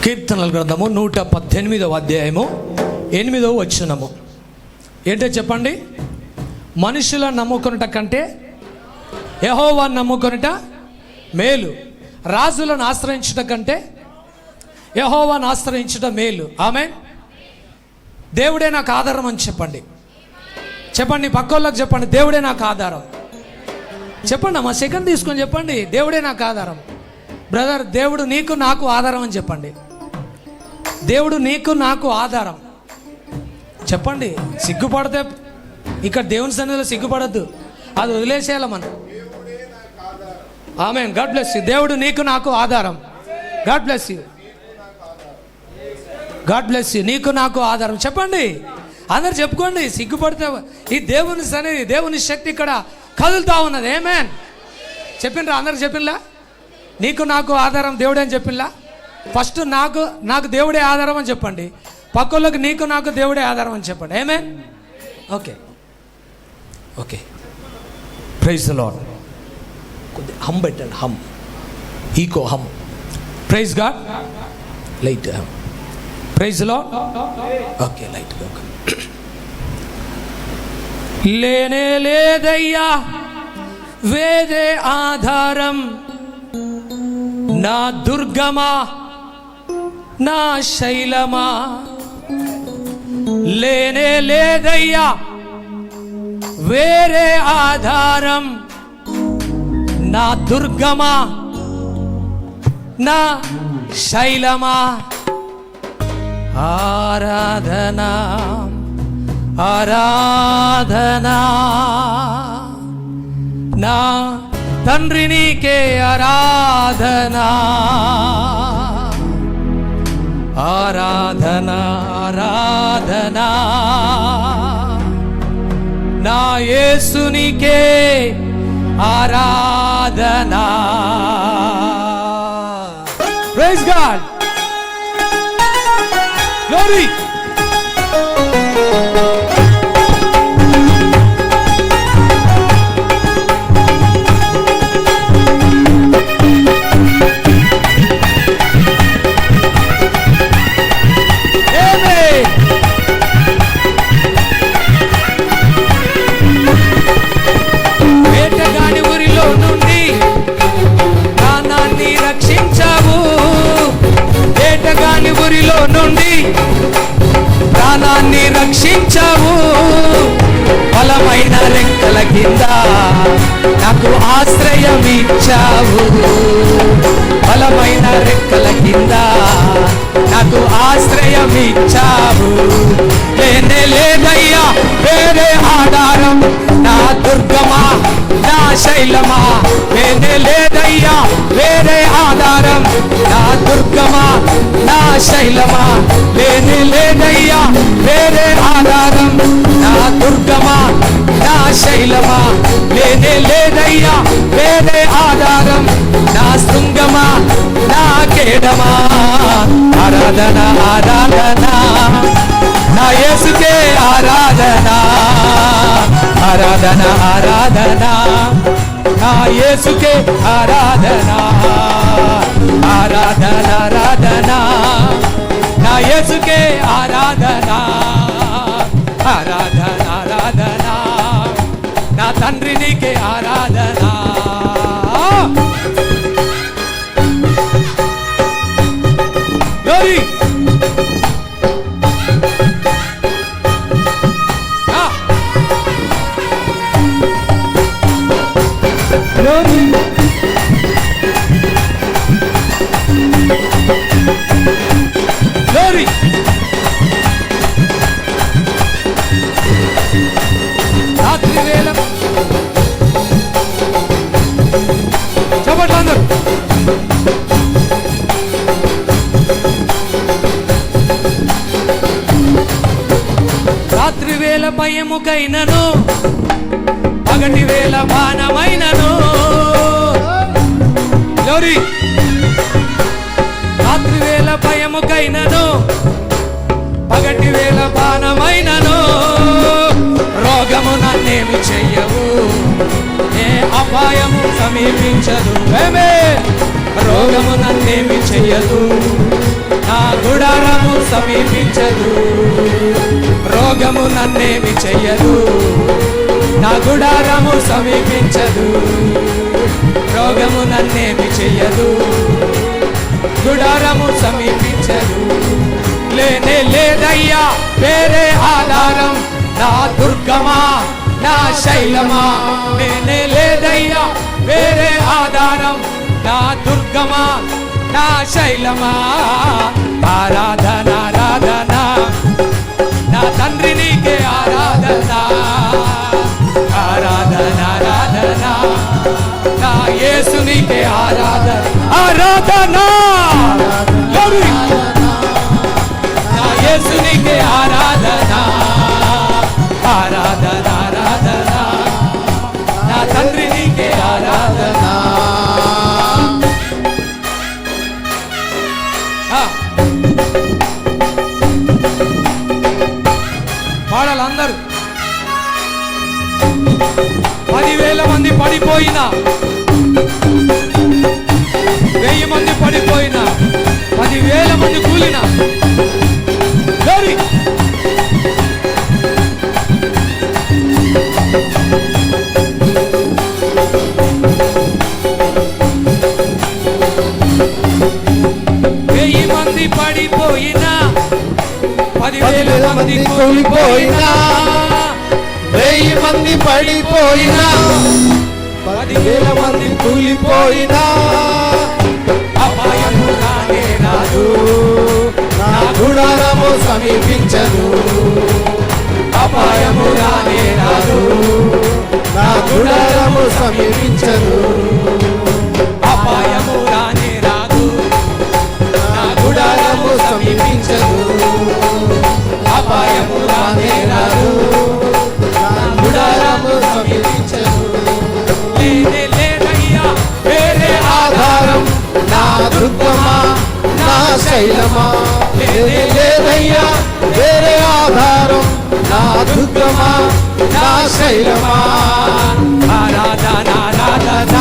కీర్తనల గ్రంథము 118వ అధ్యాయము 8వ వచనము. ఏంటో చెప్పండి. మనుషుల నమ్ముకొనుట కంటే యెహోవాను నమ్ముకొనుట మేలు, రాజులను ఆశ్రయించుట కంటే యెహోవాను ఆశ్రయించుట మేలు. ఆమేన్. దేవుడే నాకు ఆధారం అని చెప్పండి. చెప్పండి, పక్కోళ్ళకి చెప్పండి, దేవుడే నాకు ఆధారం. చెప్పండి అమ్మా, సెకండ్ తీసుకొని చెప్పండి, దేవుడే నాకు ఆధారం. బ్రదర్, దేవుడు నీకు నాకు ఆధారం అని చెప్పండి. దేవుడు నీకు నాకు ఆధారం చెప్పండి. సిగ్గుపడితే ఇక్కడ దేవుని సన్నిధిలో సిగ్గుపడద్దు, అది వదిలేసేయాలి మనం. ఆమేన్. God bless you. దేవుడు నీకు నాకు ఆధారం. God bless you. God bless you. నీకు నాకు ఆధారం చెప్పండి. అందరు చెప్పుకోండి. సిగ్గుపడితే ఈ దేవుని సన్నిధి, దేవుని శక్తి ఇక్కడ కదులుతా ఉన్నది. ఆమేన్. చెప్పిండ్రా? అందరు చెప్పిండ్లా? నీకు నాకు ఆధారం దేవుడే అని చెప్పిండ్లా? ఫస్ట్ నాకు దేవుడే ఆధారం అని చెప్పండి. పక్కలకు నీకు నాకు దేవుడే ఆధారం అని చెప్పండి. Amen. Okay okay. Praise the lord. కొద్దిగా హమ్ పెట్టండి. Hum, echo hum. Praise god. Light hum. Praise the lord. Okay, light. లేనే లేదయ్యా వేరే ఆధారం, నా దుర్గమా నా శైలమా. లేనే లేదయ్యా వేరే ఆధారం, నా దుర్గమా నా శైలమా. ఆరాధనా ఆరాధనా నా తండ్రి నీకే ఆరాధనా. ఆరాధనా ఆరాధనా నా యేసునికే ఆరాధనా. Praise God. గ్లోరీ. ఊరిలో నుండి ప్రాణాన్ని రక్షించావు, బలమైన రెక్కల కింద నాకు ఆశ్రయం ఇచ్చావు. బలమైన రెక్కల కింద నాకు ఆశ్రయం ఇచ్చావు. లేనే లేదయ్యా వేరే ఆధారం, నా దుర్గమా నా శైలమా. లేనే లేదయ్యా వేరే ఆధారం, నా దుర్గమా నా శైలమా. లేనే లేదయ్యా వేరే ఆధారం, నా దుర్గమా నా శైలమా. లేనే లేదయ్యా వేరే ఆధారం, నా శృంగమా నా కేడమా. ఆరాధన ఆరాధన నా యేసుకే ఆరాధన. ఆరాధన ఆరాధన నా యేసుకే ఆరాధన. ఆరాధన ఆరాధన నా యేసుకే ఆరాధన. ఆరాధన ఆరాధన నా తండ్రి నీకే ఆరాధన. గ్లోరీ. గ్లోరీ. గ్లోరీ. రాత్రి వేళ చెప్పండి అందరూ. రాత్రి వేళ భయముకైనను, పగటి వేళ బాణమైనను. గ్లోరీ. రాత్రి వేళ భయముకైనను, పగటి వేళ బాణమైనను. రోగము నన్నేమి చెయ్యవు, ఏ అపాయము సమీపించదు. రోగము నన్నేమి చెయ్యదు, నా గుడారము సమీపించదు, రోగము నన్నేమి చెయ్యదు. నా గుడారము సమీపించదు, రోగము నన్నేమి చెయ్యదు. గుడారము సమీపించదు. లేనే లేదయ్యా వేరే ఆధారం, నా దుర్గమా నా శైలమా. లేనే లేదయ్యా వేరే ఆధారం, నా దుర్గమా నా శైలమా. ఆరాధన ఆరాధన నా తండ్రి నీకే ఆరాధన, ఆరాధన ఆరాధన నా యేసు నీకే ఆరాధన. ఆరాధన నా యేసు నీకే ఆరాధన, ఆరాధన ఆరాధన నా తండ్రి నీకే ఆరాధన. పాడాలందరూ. 10,000 మంది పడిపోయినా, 1000 మంది పడిపోయినా, 10,000 మంది కూలినా, పడిపోయినా, 10,000 మంది కూలిపోయినా, 1000 మంది పడిపోయినా, 10,000 మంది కూలిపోయినా, అపాయము రానే రాదు, నా గుడారము సమీపించదు. అపాయము రానే రాదు, నా గుడారము సమీపించదు. అపాయము రానే రాదు, నా గుడారము సమీపించదు. అపాయము రానే రాదు, నా గుడారము సమీపించదు. లేనే లేదయ్యా వేరే ఆధారం, నా దుర్గమా నా శైలమా. లేనే లేదయ్యా వేరే ఆధారం, నా దుర్గమా నా శైలమా. ఆరాధన ఆరాధన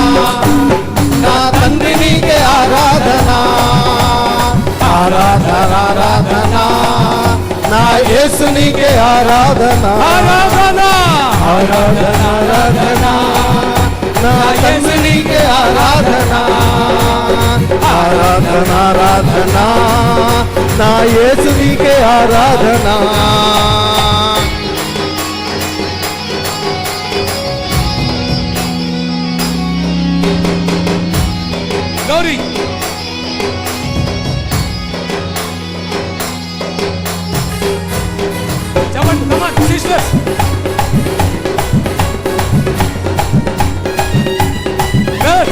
నా తండ్రి నీకే ఆరాధన, ఆరాధన ఆరాధన నా యేసు నీకే ఆరాధన, ఆరాధన ఆరాధన ఆరాధన నా తండ్రి నీకే ఆరాధన, ఆరాధన ఆరాధన నా యేసు నీకే ఆరాధన. గౌరీ చెప్పండి, కమాన్ సిస్టర్స్.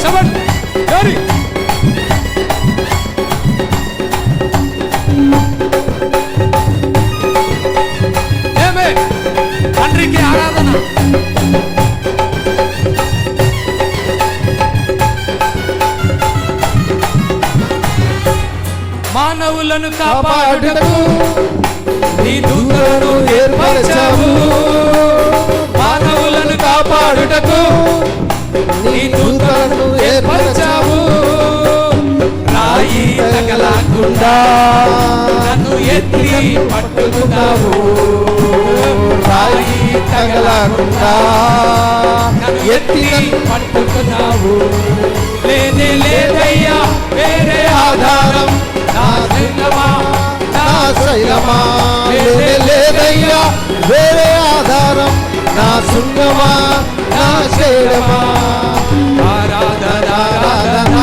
చెప్పండి గౌరీ. ఏమే తండ్రికి ఆరాధన. మానవులను కాపాడుటకు నీ దూతలను ఏర్పరచావు, మానవులను కాపాడుటకు నీ దూతలను ఏర్పరచావు. రాయి తగలకుండా నన్ను ఎత్తి పట్టుకున్నావు, రాయి తగలకుండా నన్ను ఎత్తి పట్టుకున్నావు. లేనే లేదయ్యా వేరే ఆధారం, నా శైలమా నా శైలమా. లేనే లేదయ్యా వేరే ఆధారం, నా శృంగమా నా శైలమా. ఆరాధన ఆరాధన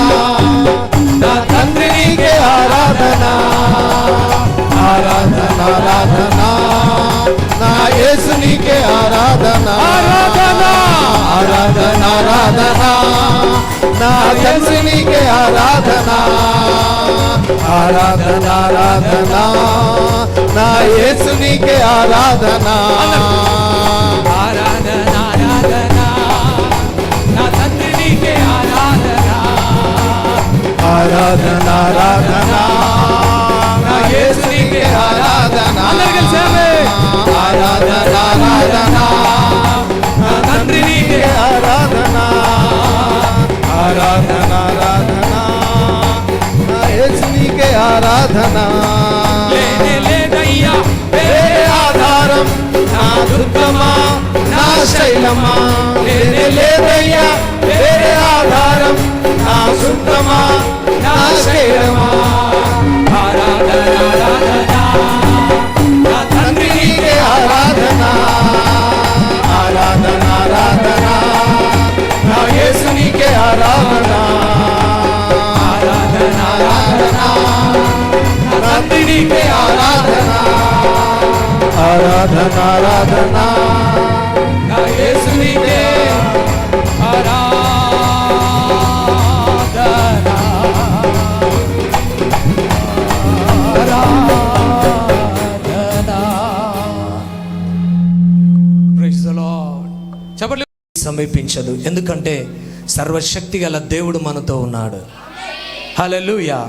నా తండ్రి నీకే ఆరాధన, ఆరాధన ఆరాధన నా యేసు నీకే ఆరాధన, ఆరాధన ఆరాధన ఆరాధన నా తండ్రి నీకే ఆరాధన, ఆరాధన ఆరాధన నా యేసు నీకే ఆరాధన, ఆరాధన ఆరాధన నా తండ్రి నీకే ఆరాధన, ఆరాధన ఆరాధన నా యేసు నీకే ఆరాధన. అందరూ కలిసి ఆరాధన ఆరాధన నా తండ్రి నీకే ఆరాధన, ఆరాధన ఆరాధన నా యేసు నీకే ఆరాధన. దుర్గమా నా శైలమా, లేనే లేదయ్యా వేరే ఆధారం, నా సుఖమా నా శైలమా. ఆరాధన ఆరాధన నా తండ్రి నీకే ఆరాధన, ఆరాధన ఆరాధన నా యేసు నీకే ఆరాధన, ఆరాధన ఆరాధన నా తండ్రి నీకే ఆరాధన, ఆరాధన ఆరాధన నా యేసు నీకే ఆరాధన, ఆరాధన. Praise the Lord. చెప్పండి. సమీపించదు, ఎందుకంటే సర్వశక్తి గల దేవుడు మనతో ఉన్నాడు. హల్లెలూయా.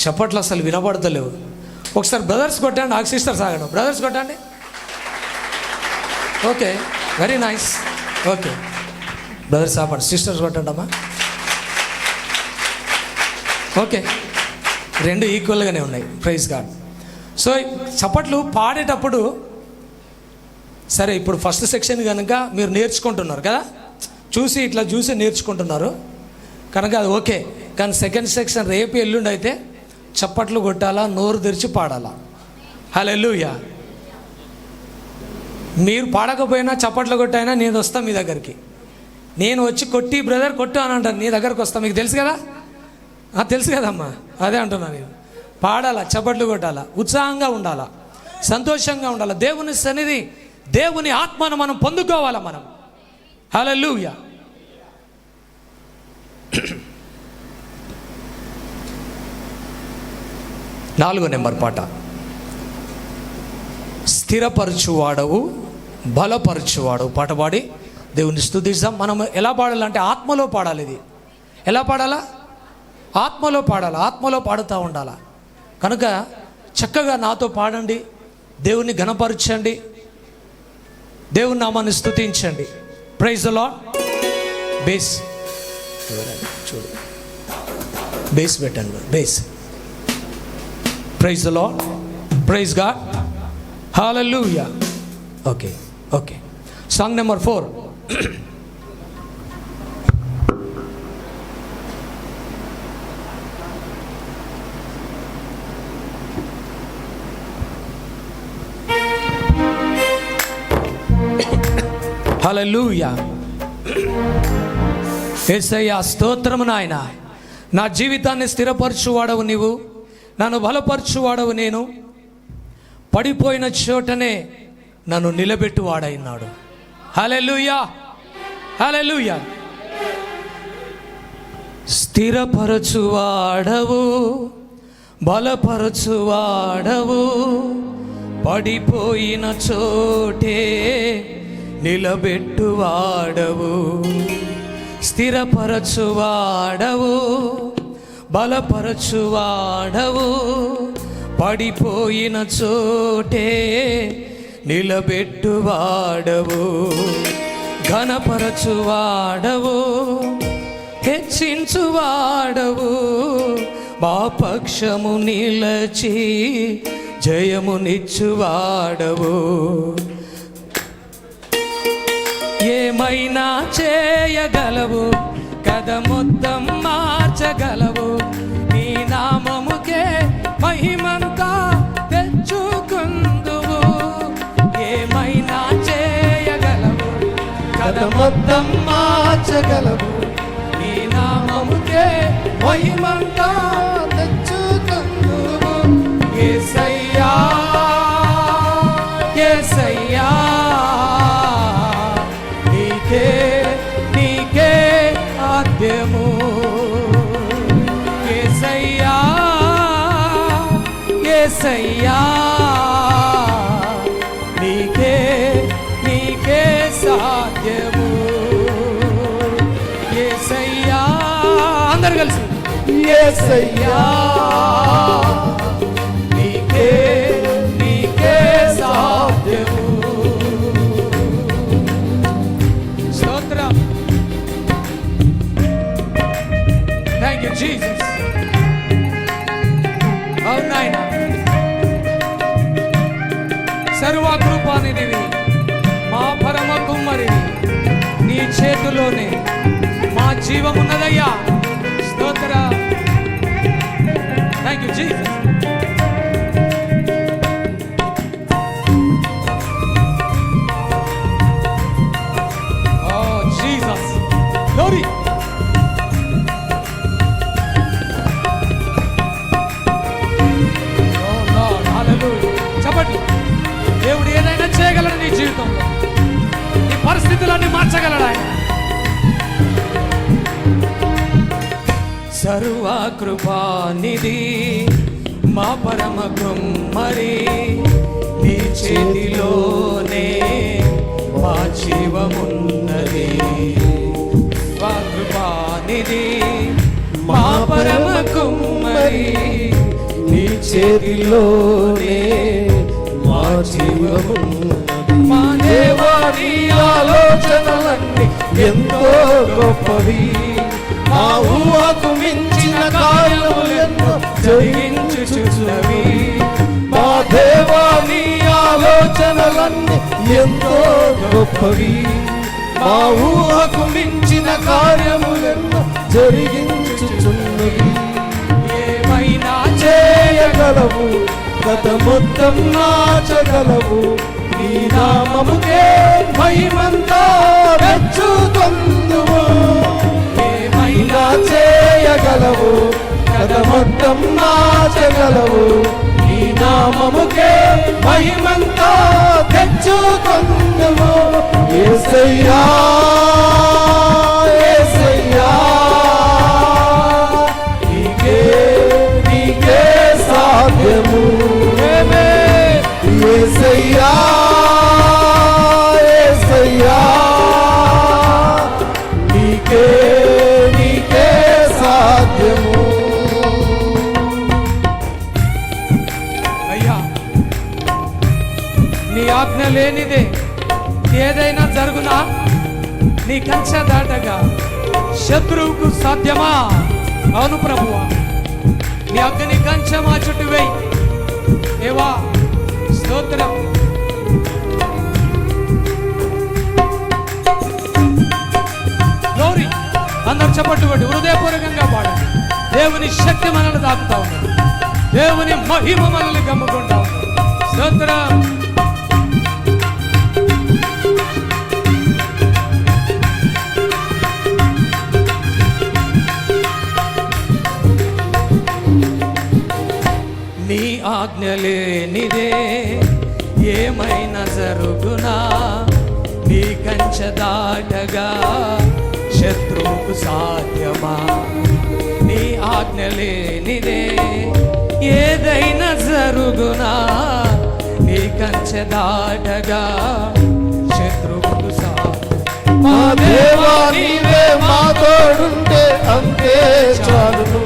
చప్పట్లు అసలు వినబడతలేవు. ఒకసారి బ్రదర్స్ కొట్టండి, ఆ సిస్టర్స్ ఆగడం. బ్రదర్స్ కొట్టండి. Okay, very nice. Okay brothers ఆపండి, సిస్టర్స్ కొట్టండి అమ్మా. ఓకే, రెండు ఈక్వల్గానే ఉన్నాయి. Praise God. సో చప్పట్లు పాడేటప్పుడు సరే, ఇప్పుడు ఫస్ట్ సెక్షన్ కనుక మీరు నేర్చుకుంటున్నారు కదా, చూసి ఇట్లా చూసి నేర్చుకుంటున్నారు కనుక అది ఓకే. కానీ సెకండ్ సెక్షన్ రేపు ఎల్లుండి అయితే చప్పట్లు కొట్టాలా, నోరు తెరిచి పాడాలా. హల్లెలూయా. మీరు పాడకపోయినా చప్పట్లు కొట్టైనా నేను వస్తాను మీ దగ్గరికి. నేను వచ్చి కొట్టి బ్రదర్ కొట్టు అని అంటాను, నీ దగ్గరకు వస్తాను. మీకు తెలుసు కదా, తెలుసు కదమ్మా, అదే అంటున్నా. నేను పాడాలా, చప్పట్లు కొట్టాలా, ఉత్సాహంగా ఉండాలా, సంతోషంగా ఉండాలా. దేవుని సన్నిధి, దేవుని ఆత్మను మనం పొందుకోవాలా మనం. హల్లెలూయా. 4వ నెంబర్ పాట. స్థిరపరచువాడవు బలపరచువాడవు పాట పాడి దేవుని స్తుతిస్తాం. మనం ఎలా పాడాలంటే ఆత్మలో పాడాలి. ఇది ఎలా పాడాలా? ఆత్మలో పాడాలి, ఆత్మలో పాడుతూ ఉండాలా. కనుక చక్కగా నాతో పాడండి, దేవుని ఘనపరచండి, దేవుని నామాన్ని స్తుతించండి. Praise the Lord. బేస్ చూడు, బేస్ పెట్టండి, bass. Praise the lord, praise God, hallelujah. Okay okay, song number 4. Hallelujah. యేసయ్యా స్తోత్రము నాయన. నా జీవితాన్ని స్థిరపరచువాడవు నీవు, నన్ను బలపరచువాడవు నేను, పడిపోయిన చోటనే నన్ను నిలబెట్టువాడైనాడు. హల్లెలూయా, హల్లెలూయా. స్థిరపరచువాడవు బలపరచువాడవు, పడిపోయిన చోటే నిలబెట్టువాడవు. స్థిరపరచువాడవు బలపరచువాడవు, పడిపోయిన చోటే నిలబెట్టువాడవు. ఘనపరచువాడవు హెచ్చించువాడవు, మా పక్షము నిలచి జయమునిచ్చువాడవు. ఏమైనా చేయగలవు, కథ మొత్తం మార్చగలవు, నీ నామముకే మహిమంతా తెచ్చుకుందువు. ఏమైనా చేయగలవు, కథ మొత్తం మార్చగలవు, నీ నామముకే మహిమంతా తెచ్చుకుందువు. యేసయ్యా యేసయ్యా, నీకే నీకే ఆద్యము. యేసయ్యా యేసయ్యా, నీకే నీకే సాధ్యము. యేసయ్యా, అందరు కలిసి యేసయ్యా, నీకే నీకే సాధ్యము. Thank you, Jesus. అవునాయన, సర్వకృపా సర్వశక్తివానిదివి, మా పరమ కుమ్మరివి, నీ చేతిలోనే మా జీవం ఉన్నదయ్యా. స్తోత్ర. Thank you Jesus. Oh Jesus, glory. చెప్పండి, దేవుడు ఏదైనా చేయగలడు నీ జీవితంలో. నీ పరిస్థితులన్నీ మార్చగలడు ఆయన. సర్వకృపానిధి మా పరమ కుమ్మరి, నీ చేతిలోనే మా జీవమున్నది. సర్వకృపానిధి మా పరమ కుమ్మరి, నీ చేతిలోనే మా జీవమున్నది. మా దేవా, నీ ఆలోచనలన్నీ ఎంతో గొప్పవి, మా ఊహకు మించిన కార్యములెన్నో జరిగించుచున్నవి. మా దేవా, నీ ఆలోచనలన్నీ ఎంతో గొప్పవి, మా ఊహకు మించిన కార్యములెన్నో జరిగించుచున్నవి. ఏమైనా చేయగలవు, కథ మొత్తం మార్చగలవు, నీ నామముకే మహిమంతా తెచ్చుకొందుము. ఏమైనా చేయగలవు, కథ మొత్తం మార్చగలవు, నీ నామముకే మహిమంతా తెచ్చుకొందుము. యేసయ్యా, యేసయ్యా, నీకే నీకే సాధ్యము. యేసయ్యా, యేసయ్యా, నీకే నీకే సాధ్యము. అయ్యా, నీ ఆజ్ఞ లేనిదే ఏదైనా జరుగునా? నీ కంచె దాటగా శత్రువుకు సాధ్యమా? అవును ప్రభువా, నీ అగ్ని కంచె మా చుట్టూ వేయి. దేవా, స్తోత్రం. గ్లోరీ. అందరు చప్పట్టుకోండి, హృదయపూర్వకంగా పాడండి. దేవుని శక్తి మనల్ని తాకుతా ఉన్నది, దేవుని మహిమ మనల్ని గమ్ముకుంటా ఉన్నది. స్తోత్రం. నీ ఆజ్ఞ లేనిదే ఏమైనా జరుగునా? నీ కంచె దాటగా శత్రువుకు సాధ్యమా? నీ ఆజ్ఞ లేనిదే ఏదైనా జరుగునా? నీ కంచె దాటగా శత్రువుకు సాధ్యమా? మా దేవా, నీవే మా తోడుంటే అంతే చాలును.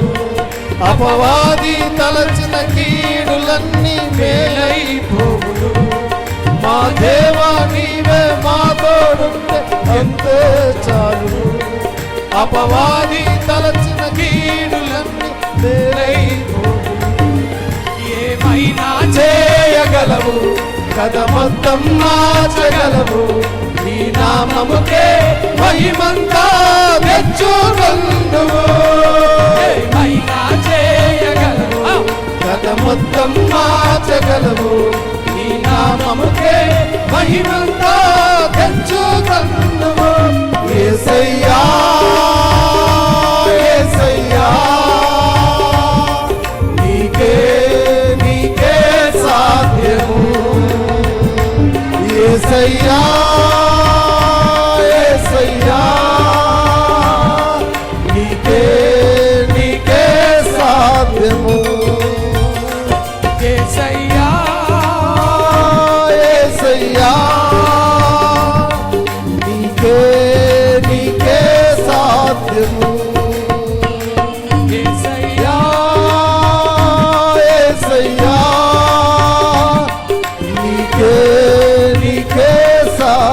అపవాది తలచిన కీడులన్నీ మేలైపోవును. మా దేవా, నీవే మా తోడుంటే అంతే చాలును. అపవాది తలచిన కీడులన్నీ మేలైపోవును. ఏమైనా చేయగలవు, కథ మొత్తం మార్చగలవు, నీ నామముకే మహిమంతా తెచ్చుకొందుము. ఏమైనా చేయగలవు, కథ మొత్తం మార్చగలవు, నీ నామముకే మహిమంతా తెచ్చుకొందుము. యేసయ్యా, యేసయ్యా, నీకే నీకే సాధ్యము. యేసయ్యా, యేసయ్యా, నీకే నీకే సాధ్యము. యేసయ్యా, యేసయ్యా, నీకే నీకే సాధ్యము. యేసయ్యా, యేసయ్యా, నీకే నీకే సాధ్యము.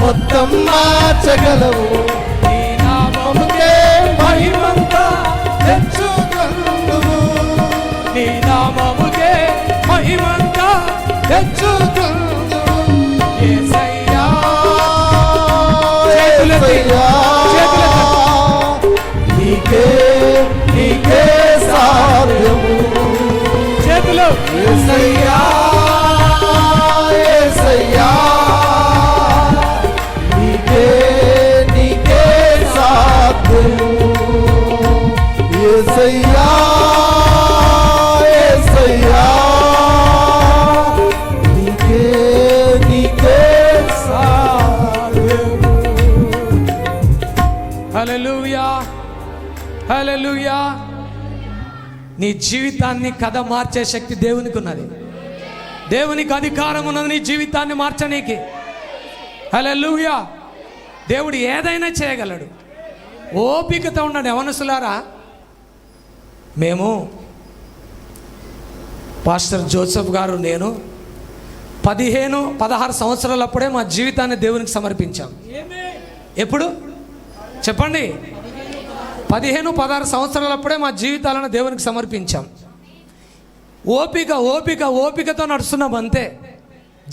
మొత్తం మార్చగలవు. నీ నామముకే మహిమంతా తెచ్చుకొందువు. నీ నామముకే మహిమంతా తెచ్చుకొందువు. యేసయ్యా యేసయ్యా, నీకే నీకే సాధ్యము. చేతులు యేసయ్యా యేసయ్యా, నీకే నీకే సాధ్యము. యేసయ్యా యేసయ్యా, నీకే నీకే సాధ్యము. హల్లెలూయా హల్లెలూయా. నీ జీవితాన్ని కథ మార్చే శక్తి దేవునికి ఉన్నది. దేవునికి అధికారం ఉన్నది నీ జీవితాన్ని మార్చనీకి. హల్లెలూయా. దేవుడు ఏదైనా చేయగలడు. ఓపికతో ఉండండి యవనసులారా. మేము పాస్టర్ జోసెఫ్ గారు నేను 15-16 సంవత్సరాలప్పుడే మా జీవితాన్ని దేవునికి సమర్పించాం. ఎప్పుడు చెప్పండి? 15-16 సంవత్సరాలప్పుడే మా జీవితాలను దేవునికి సమర్పించాం. ఓపిక ఓపిక ఓపికతో నడుస్తున్నాం అంతే.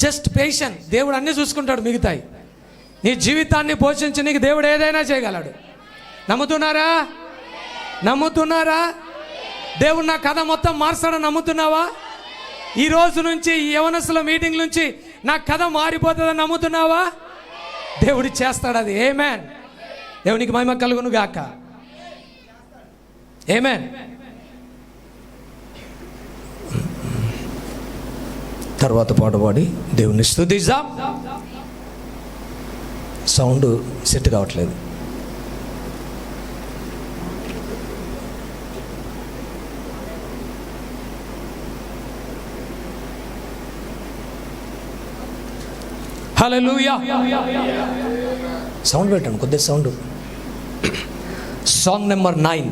Just patient. దేవుడు అన్నీ చూసుకుంటాడు మిగతాయి. నీ జీవితాన్ని పోషించడానికి దేవుడు ఏదైనా చేయగలడు. నమ్ముతున్నారా? నమ్ముతున్నారా? దేవుడు నా కథ మొత్తం మార్చాడని నమ్ముతున్నావా? ఈ రోజు నుంచి ఈ యవనస్తుల మీటింగ్ నుంచి నా కథ మారిపోతుందని నమ్ముతున్నావా? దేవుడు చేస్తాడు అది. ఆమేన్. దేవునికి మహిమ కలుగును గాక. ఆమేన్. తర్వాత పాట పాడి దేవుని స్తుతిద్దాం. సౌండ్ సెట్ కావట్లేదు. హల్లెలూయా. సౌండ్ పెట్టండి కొద్దిగా సౌండ్. Song number 9.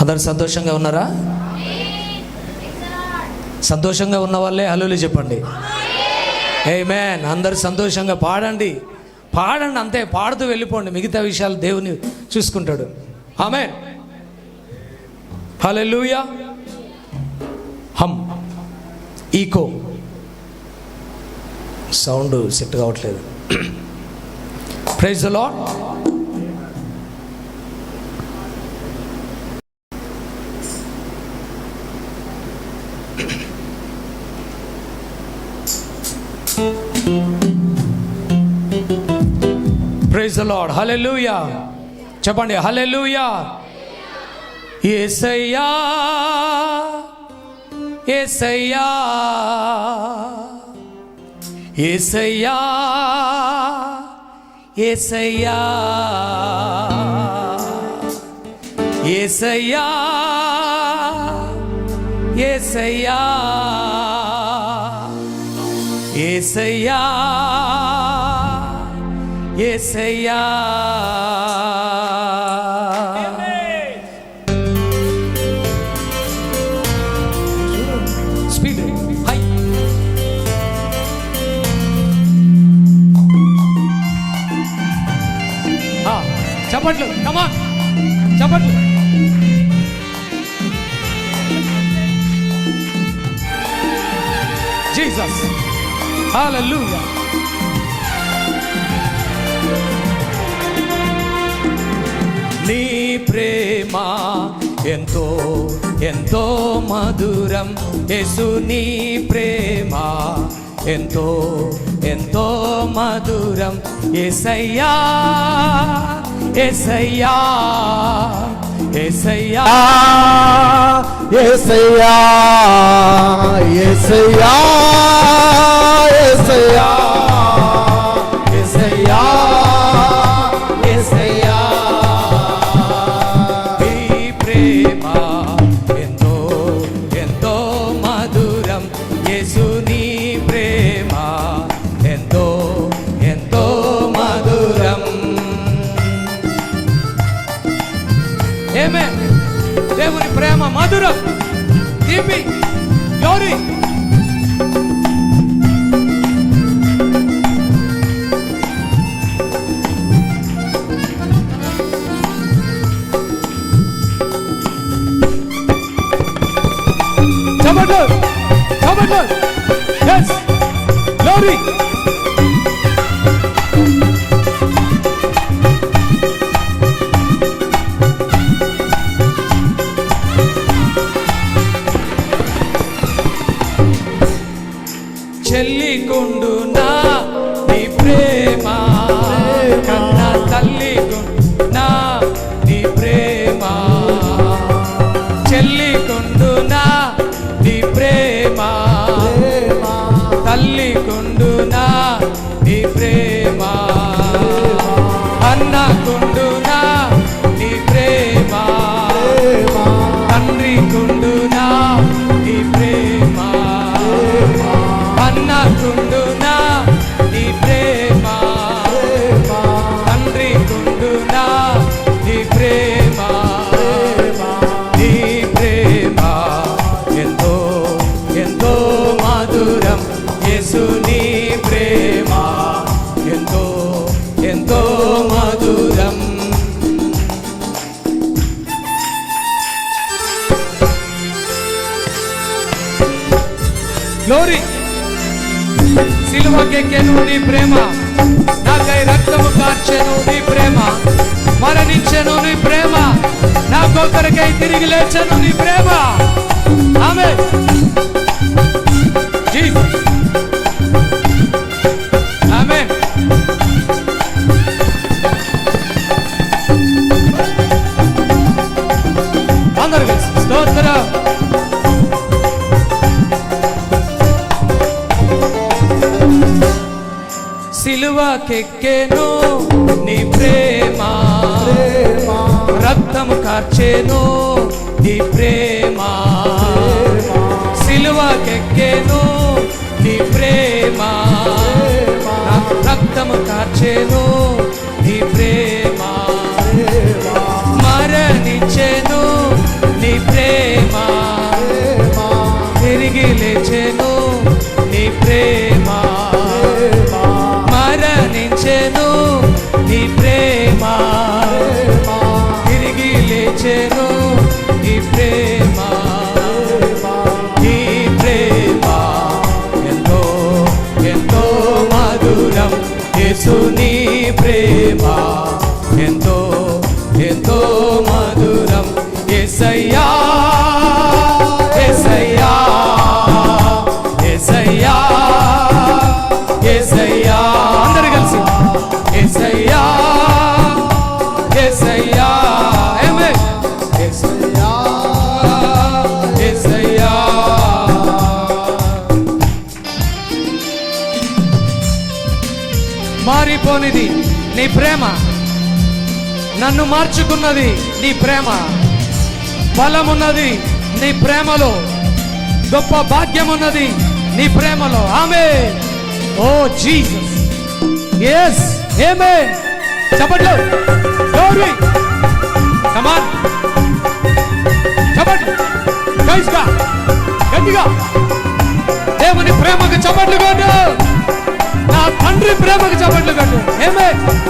అందరు సంతోషంగా ఉన్నారా? సంతోషంగా ఉన్న వాళ్ళే హల్లెలూయా చెప్పండి. ఆమేన్. అందరు సంతోషంగా పాడండి. పాడండి అంతే. పాడుతూ వెళ్ళిపోండి. మిగతా విషయాలు దేవుని చూసుకుంటాడు. Amen. Hallelujah. Hum echo sound set కావట్లేదు. Praise the lord. Praise the lord. Hallelujah చెప్పండి. Hallelujah. Yesayya Yesayya Yesayya Yesayya Yesayya Yesayya Yesayya Yesayya. Speed high. చప్పట్లు కమా చప్పట్లు. జీసస్. హల్లెలూయా. నీ ప్రేమ ఎంతో ఎంతో మధురం. యేసు నీ ప్రేమ ఎంతో ఎంతో మధురం. యేసయ్యా యేసయ్యా యేసయ్యా యేసయ్యా యేసయ్యా యేసయ్యా యేసయ్యా యేసయ్యా. నీ ప్రేమ ఎంతో ఎంతో మధురం. యేసు నీ ప్రేమ ఎంతో ఎంతో మధురం. ఆమేన్. దేవుని ప్రేమ మధురం. GP glory. చప్పట్లు చప్పట్లు. yes glory. చెల్లికుండునా నీ ప్రేమ, కన్న తల్లికుండునా నీ ప్రేమ. చెల్లికుండునా నీ ప్రేమ, తల్లికుండునా నీ ప్రేమ. అన్నకుండునా నీ ప్రేమ, తండ్రికుండునా నీ ప్రేమ. అన్నకుండునా నీ ప్రేమ, తండ్రికుండునా నీ ప్రేమ. నీ ప్రేమ ఎంతో ఎంతో మధురం, యేసు నీ ప్రేమ ఎంతో ఎంతో మధురం. గ్లోరీ. సిలువకెక్కెను నీ ప్రేమ, నాకై రక్తము కార్చెను నీ ప్రేమ. మరణించెను నీ ప్రేమ, నాకొకరికై తిరిగి లేచెను నీ ప్రేమ. ఆమేన్. జీసస్. ఆమేన్. అందరూ కలిసి స్తోత్రం. సిలువకెక్కెను నీ ప్రేమ, రక్తము కార్చెను నీ ప్రేమ. సిలువకెక్కెను నీ ప్రేమ, రక్తము కార్చెను నీ ప్రేమ. మరణించెను నీ ప్రేమ, తిరిగి లేచెను నీ ప్రేమ. మరణించెను నీ ప్రేమ, తిరిగి లేచెను నీ ప్రేమ. నీ ప్రేమ ఎంతో ఎంతో మధురం, యేసు నీ ప్రేమ ఎంతో ఎంతో మధురం. యేసయ్యా యేసయ్యా యేసయ్యా యేసయ్యా. అందరూ కలిసి యేసయ్యా యేసయ్యా. ఆమేన్. యేసయ్యా యేసయ్యా. మారిపోనిది నీ ప్రేమ, నన్ను మార్చుకున్నది నీ ప్రేమ. బలమున్నది నీ ప్రేమలో, గొప్ప భాగ్యమున్నది నీ ప్రేమలో. ఆమేన్. ఓ జీసస్. yes amen. చప్పట్లు. glory. come on. చప్పట్లు గట్టిగా గట్టిగా. దేవుని ప్రేమకు చప్పట్లు కొట్టు, నా తండ్రి ప్రేమకు చప్పట్లు కొట్టు. ఆమేన్.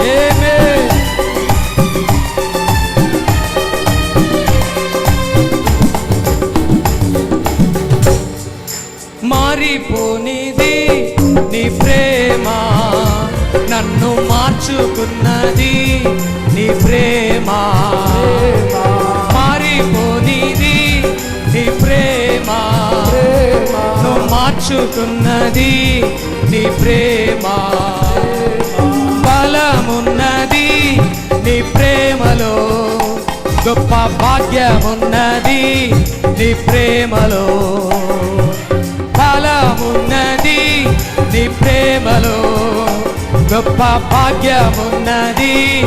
ఆమేన్. మారిపోనిది నీ ప్రేమ, నన్ను మార్చుకున్నది నీ ప్రేమ. మారిపోనిది నీ ప్రేమ, నువ్వు మార్చుకున్నది నీ ప్రేమ. బలమున్నది నీ ప్రేమలో, గొప్ప భాగ్యమున్నది నీ ప్రేమలో. బలమున్నది నీ ప్రేమలో, గొప్ప భాగ్యమున్నది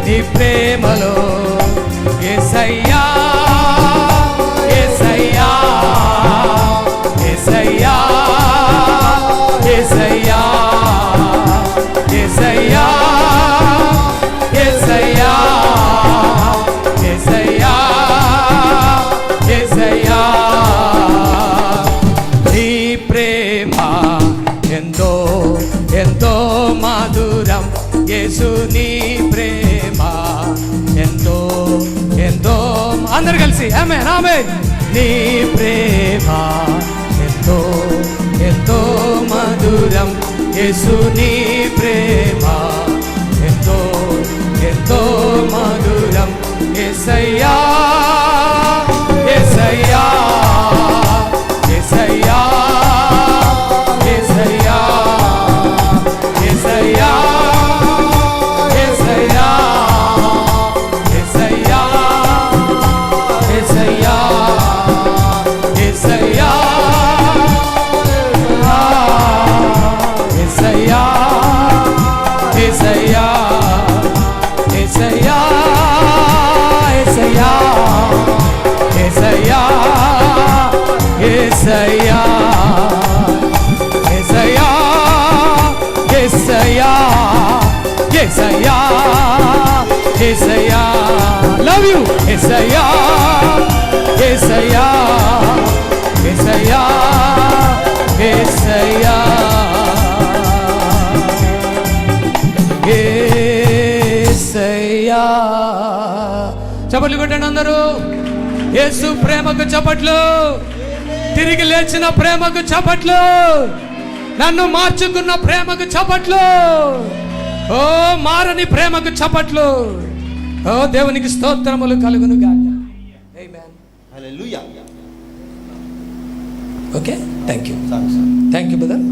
నీ ప్రేమలో. యేసయ్యా యేసయ్యా యేసయ్యా యేసయ్యా యేసయ్యా యేసయ్యా మధురం యేసుని ప్రేమ ఎంతో ఎంతో. అందరు కలిసి ఆమేన్ ఆమేన్. నీ ప్రేమ ఎంతో ఎంతో మధురం యేసుని ప్రేమ ఎంతో ఎంతో మధురం. యేసయ్యా యేసయ్యా యేసయ్యా యేసయ్యా యేసయ్యా యేసయ్యా యేసయ్యా యేసయ్యా యేసయ్యా యేసయ్యా యేసయ్యా యేసయ్యా యేసయ్యా యేసయ్యా యేసయ్యా యేసయ్యా యేసయ్యా యేసయ్యా. లవ్ యు యేసయ్యా యేసయ్యా యేసయ్యా యేసయ్యా యేసయ్యా. చప్పట్లు కొట్టండి అందరూ. యేసు ప్రేమకు చప్పట్లు. తిరిగి లేచిన ప్రేమకు చప్పట్లు. నన్ను మార్చుకున్న ప్రేమకు చప్పట్లు. ఓ మారని ప్రేమకు చప్పట్లు. ఓ దేవునికి స్తోత్రములు కలుగును గాక. Amen. Hallelujah. Okay, thank you thank you brother.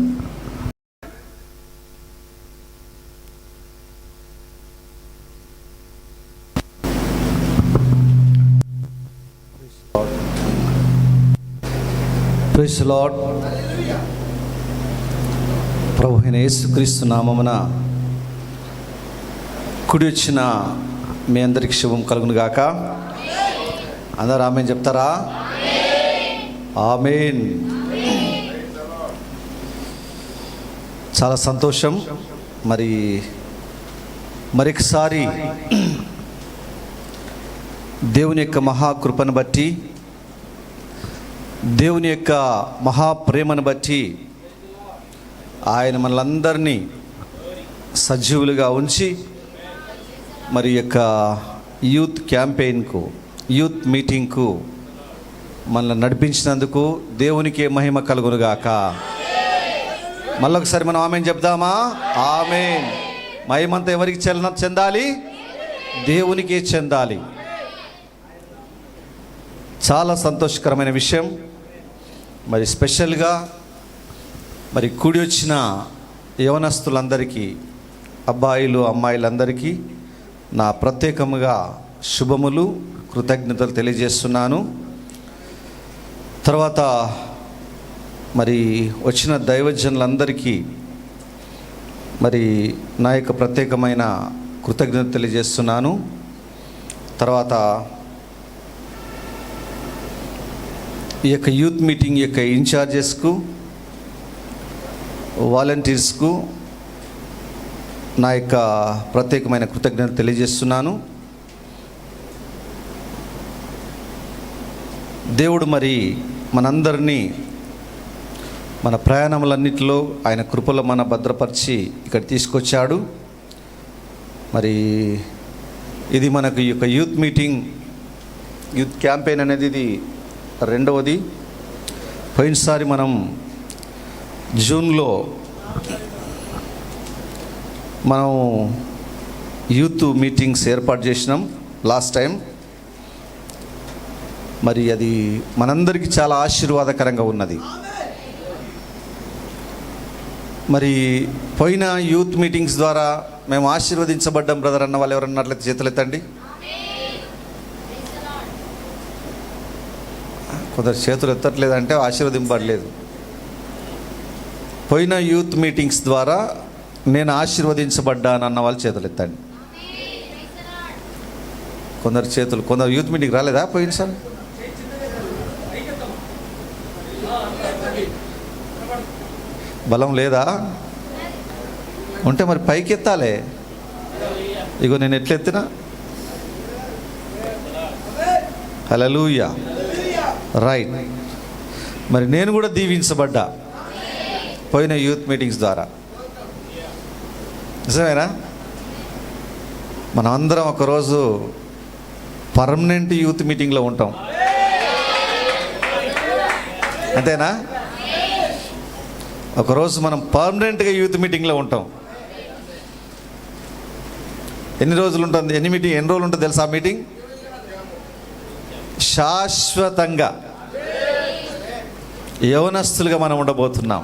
Praise lord. ప్రభు అయిన యేసుక్రీస్తు నామమున కుడి వచ్చిన మీ అందరికి శుభం కలుగును గాక. అందరూ ఆమేన్ చెప్తారా? ఆమేన్. చాలా సంతోషం. మరొకసారి దేవుని యొక్క మహాకృపను బట్టి, దేవుని యొక్క మహాప్రేమను బట్టి ఆయన మనలందరినీ సజీవులుగా ఉంచి మరి యొక్క యూత్ క్యాంపెయిన్కు, యూత్ మీటింగ్కు మనల్ని నడిపించినందుకు దేవునికే మహిమ కలుగునుగాక. మళ్ళొకసారి మనం ఆమేన్ చెప్దామా? ఆమేన్. మహిమంతా ఎవరికి చెందాలి? దేవునికే చెందాలి. చాలా సంతోషకరమైన విషయం. మరి స్పెషల్గా మరి కూడి వచ్చిన యవనస్తులందరికీ, అబ్బాయిలు అమ్మాయిలందరికీ నా ప్రత్యేకముగా శుభములు, కృతజ్ఞతలు తెలియజేస్తున్నాను. తర్వాత మరి వచ్చిన దైవజనులందరికీ మరి నా యొక్క ప్రత్యేకమైన కృతజ్ఞత తెలియజేస్తున్నాను. తర్వాత ఈ యొక్క యూత్ మీటింగ్ యొక్క ఇన్ఛార్జెస్కు, వాలంటీర్స్కు నా యొక్క ప్రత్యేకమైన కృతజ్ఞత తెలియజేస్తున్నాను. దేవుడు మరి మనందరినీ మన ప్రయాణములన్నిటిలో ఆయన కృపలో మన భద్రపరిచి ఇక్కడ తీసుకొచ్చాడు. మరి ఇది మనకు ఈ యొక్క యూత్ మీటింగ్, యూత్ క్యాంపెయిన్ అనేది ఇది రెండవది. పోయినసారి మనం జూన్లో మనం యూత్ మీటింగ్స్ ఏర్పాటు చేసినాం లాస్ట్ టైం. మరి అది మనందరికీ చాలా ఆశీర్వాదకరంగా ఉన్నది. మరి పోయిన యూత్ మీటింగ్స్ ద్వారా మేము ఆశీర్వదించబడ్డాం బ్రదర్ అన్న వాళ్ళు ఎవరన్నట్లయితే చేతులు ఎత్తండి. కొందరు చేతులు ఎత్తట్లేదంటే ఆశీర్వదింపబడలేదు. పోయిన యూత్ మీటింగ్స్ ద్వారా నేను ఆశీర్వదించబడ్డాను అన్న వాళ్ళు చేతులు ఎత్తండి. కొందరు యూత్ మీటింగ్ రాలేదా పోయిన సార్? బలం లేదా? ఉంటే మరి పైకి ఎత్తాలే. ఇగో నేను ఎట్లెత్తినా? హల్లెలూయా. రైట్. మరి నేను కూడా దీవించబడ్డా పోయిన యూత్ మీటింగ్స్ ద్వారా. నిజమేనా? మనం అందరం ఒకరోజు పర్మనెంట్ యూత్ మీటింగ్లో ఉంటాం, అంతేనా? ఒకరోజు మనం పర్మనెంట్గా యూత్ మీటింగ్లో ఉంటాం. ఎన్ని రోజులు ఉంటుంది? ఎన్ని రోజులు ఉంటుంది తెలుసా ఆ మీటింగ్? శాశ్వతంగా యవనస్తులుగా మనం ఉండబోతున్నాం.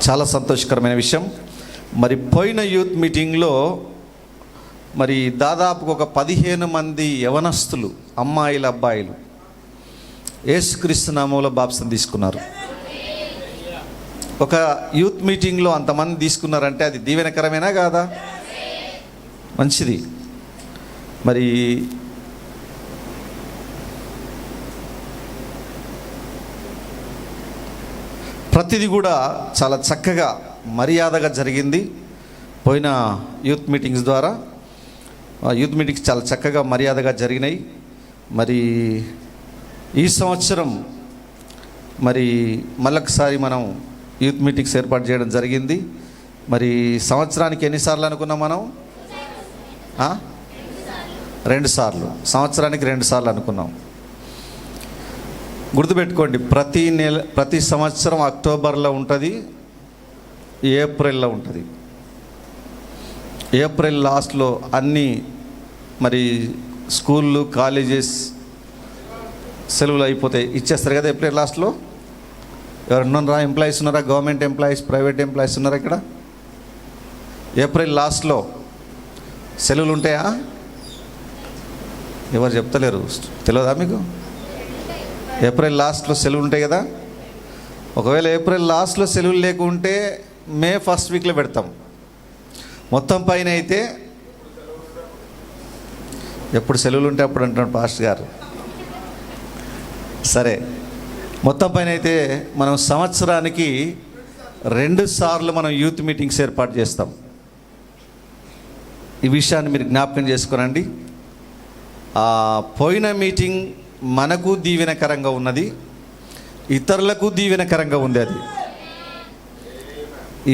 చాలా సంతోషకరమైన విషయం. మరి పోయిన యూత్ మీటింగ్లో మరి దాదాపు ఒక 15 మంది యవనస్తులు, అమ్మాయిలు అబ్బాయిలు యేసుక్రీస్తు నామములో బాప్తిసం తీసుకున్నారు. ఒక యూత్ మీటింగ్లో అంతమంది తీసుకున్నారంటే అది దీవెనకరమేనా కాదా? మంచిది. మరి ప్రతిదీ కూడా చాలా చక్కగా మర్యాదగా జరిగింది. పోయిన యూత్ మీటింగ్స్ ద్వారా యూత్ మీటింగ్స్ చాలా చక్కగా మర్యాదగా జరిగినాయి. మరి ఈ సంవత్సరం మరి మళ్ళొకసారి మనం యూత్ మీటింగ్స్ ఏర్పాటు చేయడం జరిగింది. మరి సంవత్సరానికి ఎన్నిసార్లు అనుకున్నాం మనం? 2 సార్లు. సంవత్సరానికి 2 సార్లు అనుకున్నాం. గుర్తుపెట్టుకోండి, ప్రతి సంవత్సరం అక్టోబర్లో ఉంటుంది, ఏప్రిల్లో ఉంటుంది. ఏప్రిల్ లాస్ట్లో అన్నీ మరి స్కూళ్ళు కాలేజెస్ సెలవులు అయిపోతాయి, ఇచ్చేస్తారు కదా ఏప్రిల్ లాస్ట్లో. ఎవరున్నారా? ఎంప్లాయీస్ ఉన్నారా? గవర్నమెంట్ ఎంప్లాయీస్, ప్రైవేట్ ఎంప్లాయీస్ ఉన్నారా ఇక్కడ? ఏప్రిల్ లాస్ట్లో సెలవులు ఉంటాయా? ఎవరు చెప్తలేరు, తెలియదా మీకు? ఏప్రిల్ లాస్ట్లో సెలవులు ఉంటాయి కదా. ఒకవేళ ఏప్రిల్ లాస్ట్లో సెలవులు లేకుంటే మే ఫస్ట్ వీక్లో పెడతాం. మొత్తం పైన అయితే ఎప్పుడు సెలవులు ఉంటే అప్పుడు అంటున్నాడు పాస్టర్ గారు. సరే, మొత్తం పైన అయితే మనం సంవత్సరానికి 2 సార్లు మనం యూత్ మీటింగ్స్ ఏర్పాటు చేస్తాం. ఈ విషయాన్ని మీరు జ్ఞాపకం చేసుకోనండి. పోయిన మీటింగ్ మనకు దీవెనకరంగా ఉన్నది, ఇతరులకు దీవెనకరంగా ఉంది. అది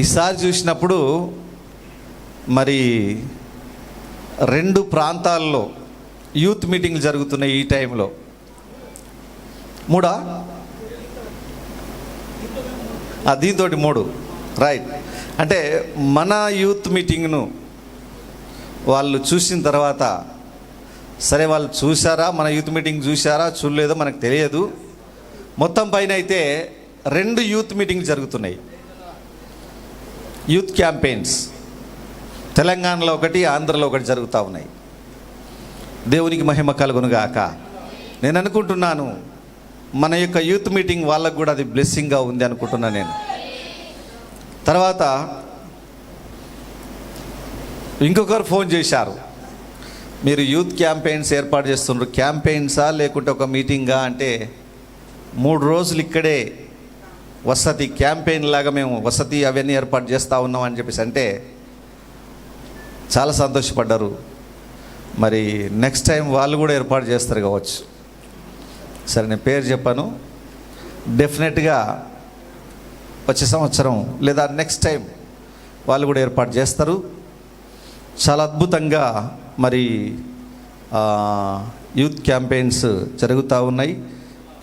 ఈసారి చూసినప్పుడు మరి 2 ప్రాంతాల్లో యూత్ మీటింగ్లు జరుగుతున్నాయి ఈ టైంలో. 3 దీంతో 3 రైట్. అంటే మన యూత్ మీటింగ్ను వాళ్ళు చూసిన తర్వాత, సరే వాళ్ళు చూసారా, మన యూత్ మీటింగ్ చూసారా చూడలేదో మనకు తెలియదు, మొత్తం పైన అయితే 2 యూత్ మీటింగ్లు జరుగుతున్నాయి. యూత్ క్యాంపెయిన్స్ తెలంగాణలో ఒకటి, ఆంధ్రలో ఒకటి జరుగుతూ ఉన్నాయి. దేవునికి మహిమ కలుగునుగాక. నేను అనుకుంటున్నాను మన యొక్క యూత్ మీటింగ్ వాళ్ళకు కూడా అది బ్లెస్సింగ్గా ఉంది అనుకుంటున్నాను నేను. తర్వాత ఇంకొకరు ఫోన్ చేశారు, మీరు యూత్ క్యాంపెయిన్స్ ఏర్పాటు చేస్తున్నారు, క్యాంపెయిన్సా లేకుంటే ఒక మీటింగా అంటే 3 రోజులు ఇక్కడే వసతి క్యాంపెయిన్ లాగా మేము వసతి అవన్నీ ఏర్పాటు చేస్తూ ఉన్నాం అని చెప్పేసి అంటే చాలా సంతోషపడ్డారు. మరి నెక్స్ట్ టైం వాళ్ళు కూడా ఏర్పాటు చేస్తారు కావచ్చు. సరే, నేను పేరు చెప్పాను, డెఫినెట్గా వచ్చే సంవత్సరం లేదా నెక్స్ట్ టైం వాళ్ళు కూడా ఏర్పాటు చేస్తారు. చాలా అద్భుతంగా మరి యూత్ క్యాంపెయిన్స్ జరుగుతూ ఉన్నాయి.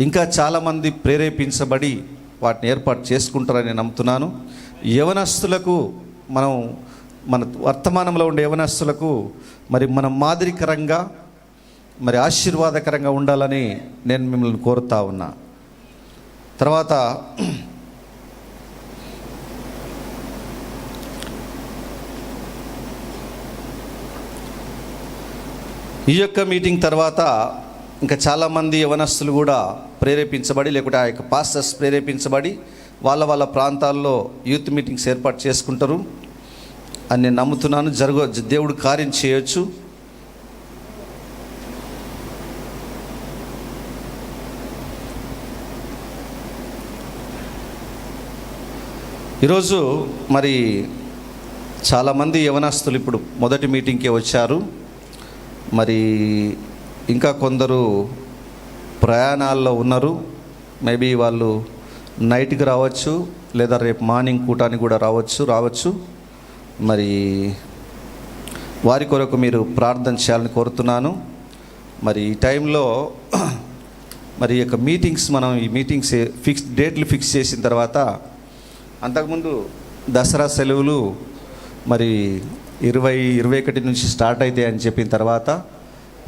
ఇంకా చాలామంది ప్రేరేపించబడి వాటిని ఏర్పాటు చేసుకుంటారని నమ్ముతున్నాను. యవనస్తులకు మన వర్తమానంలో ఉండే యవనస్తులకు మరి మనం మాదిరికరంగా మరి ఆశీర్వాదకరంగా ఉండాలని నేను మిమ్మల్ని కోరుతా ఉన్నా. తర్వాత ఈ యొక్క మీటింగ్ తర్వాత ఇంకా చాలామంది యవనస్తులు కూడా ప్రేరేపించబడి లేకుంటే ఆ యొక్క పాస్టర్స్ ప్రేరేపించబడి వాళ్ళ ప్రాంతాల్లో యూత్ మీటింగ్స్ ఏర్పాటు చేసుకుంటారు అని నేను నమ్ముతున్నాను. దేవుడు కార్యం చేయొచ్చు. ఈరోజు మరి చాలామంది యవనస్తులు ఇప్పుడు మొదటి మీటింగ్కే వచ్చారు. మరి ఇంకా కొందరు ప్రయాణాల్లో ఉన్నారు. మేబీ వాళ్ళు నైట్కి రావచ్చు, లేదా రేపు మార్నింగ్ కూటానికి కూడా రావచ్చు. మరి వారి కొరకు మీరు ప్రార్థన చేయాలని కోరుతున్నాను. మరి ఈ టైంలో మరి ఈ యొక్క మీటింగ్స్ డేట్లు ఫిక్స్ చేసిన తర్వాత, అంతకుముందు దసరా సెలవులు మరి 20-21 నుంచి స్టార్ట్ అవుతాయి అని చెప్పిన తర్వాత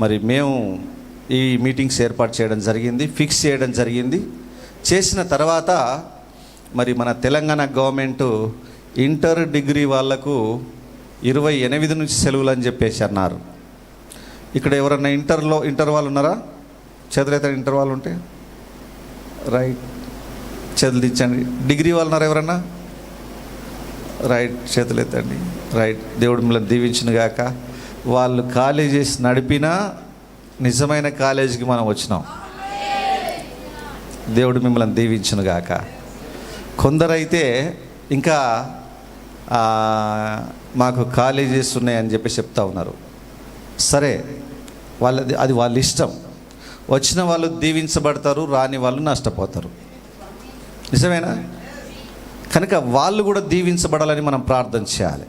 మరి మేము ఈ మీటింగ్స్ ఏర్పాటు చేయడం జరిగింది, ఫిక్స్ చేయడం జరిగింది. చేసిన తర్వాత మరి మన తెలంగాణ గవర్నమెంట్ ఇంటర్ డిగ్రీ వాళ్లకు 28 నుంచి సెలవులు అని చెప్పేసి అన్నారు. ఇక్కడ ఎవరన్నా ఇంటర్ వాళ్ళు ఉన్నారా? చేతులైతే ఇంటర్ వాళ్ళు ఉంటే రైట్, చేతులు తెచ్చండి. డిగ్రీ వాళ్ళు ఉన్నారా ఎవరన్నా? రైట్, చేతులు ఎత్తండి. రైట్, దేవుడు మిమ్మల్ని దీవించును గాక. వాళ్ళు కాలేజెస్ నడిపినా నిజమైన కాలేజీకి మనం వచ్చినాం. దేవుడు మిమ్మల్ని దీవించును గాక. కొందరైతే ఇంకా మాకు కాలేజెస్ ఉన్నాయని చెప్పి చెప్తా ఉన్నారు. సరే, అది వాళ్ళ ఇష్టం. వచ్చిన వాళ్ళు దీవించబడతారు, రాని వాళ్ళు నష్టపోతారు. నిజమేనా? కనుక వాళ్ళు కూడా దీవించబడాలని మనం ప్రార్థన చేయాలి.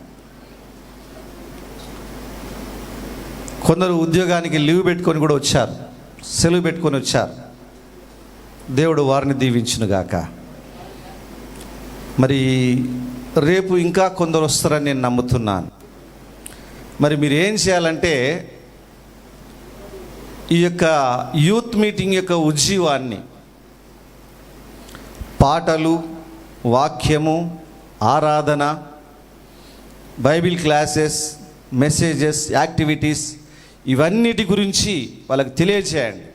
కొందరు ఉద్యోగానికి లీవ్ పెట్టుకొని కూడా వచ్చారు, సెలవు పెట్టుకొని వచ్చారు. దేవుడు వారిని దీవించునుగాక. మరి రేపు ఇంకా కొందరు వస్తారని నేను నమ్ముతున్నాను. మరి మీరు ఏం చేయాలంటే ఈ యొక్క యూత్ మీటింగ్ యొక్క ఉజ్జీవాన్ని పాటలు, వాక్యము, ఆరాధన, బైబిల్ క్లాసెస్, మెసేజెస్, యాక్టివిటీస్ ఇవన్నిటి గురించి వాళ్ళకి తెలియజేయండి.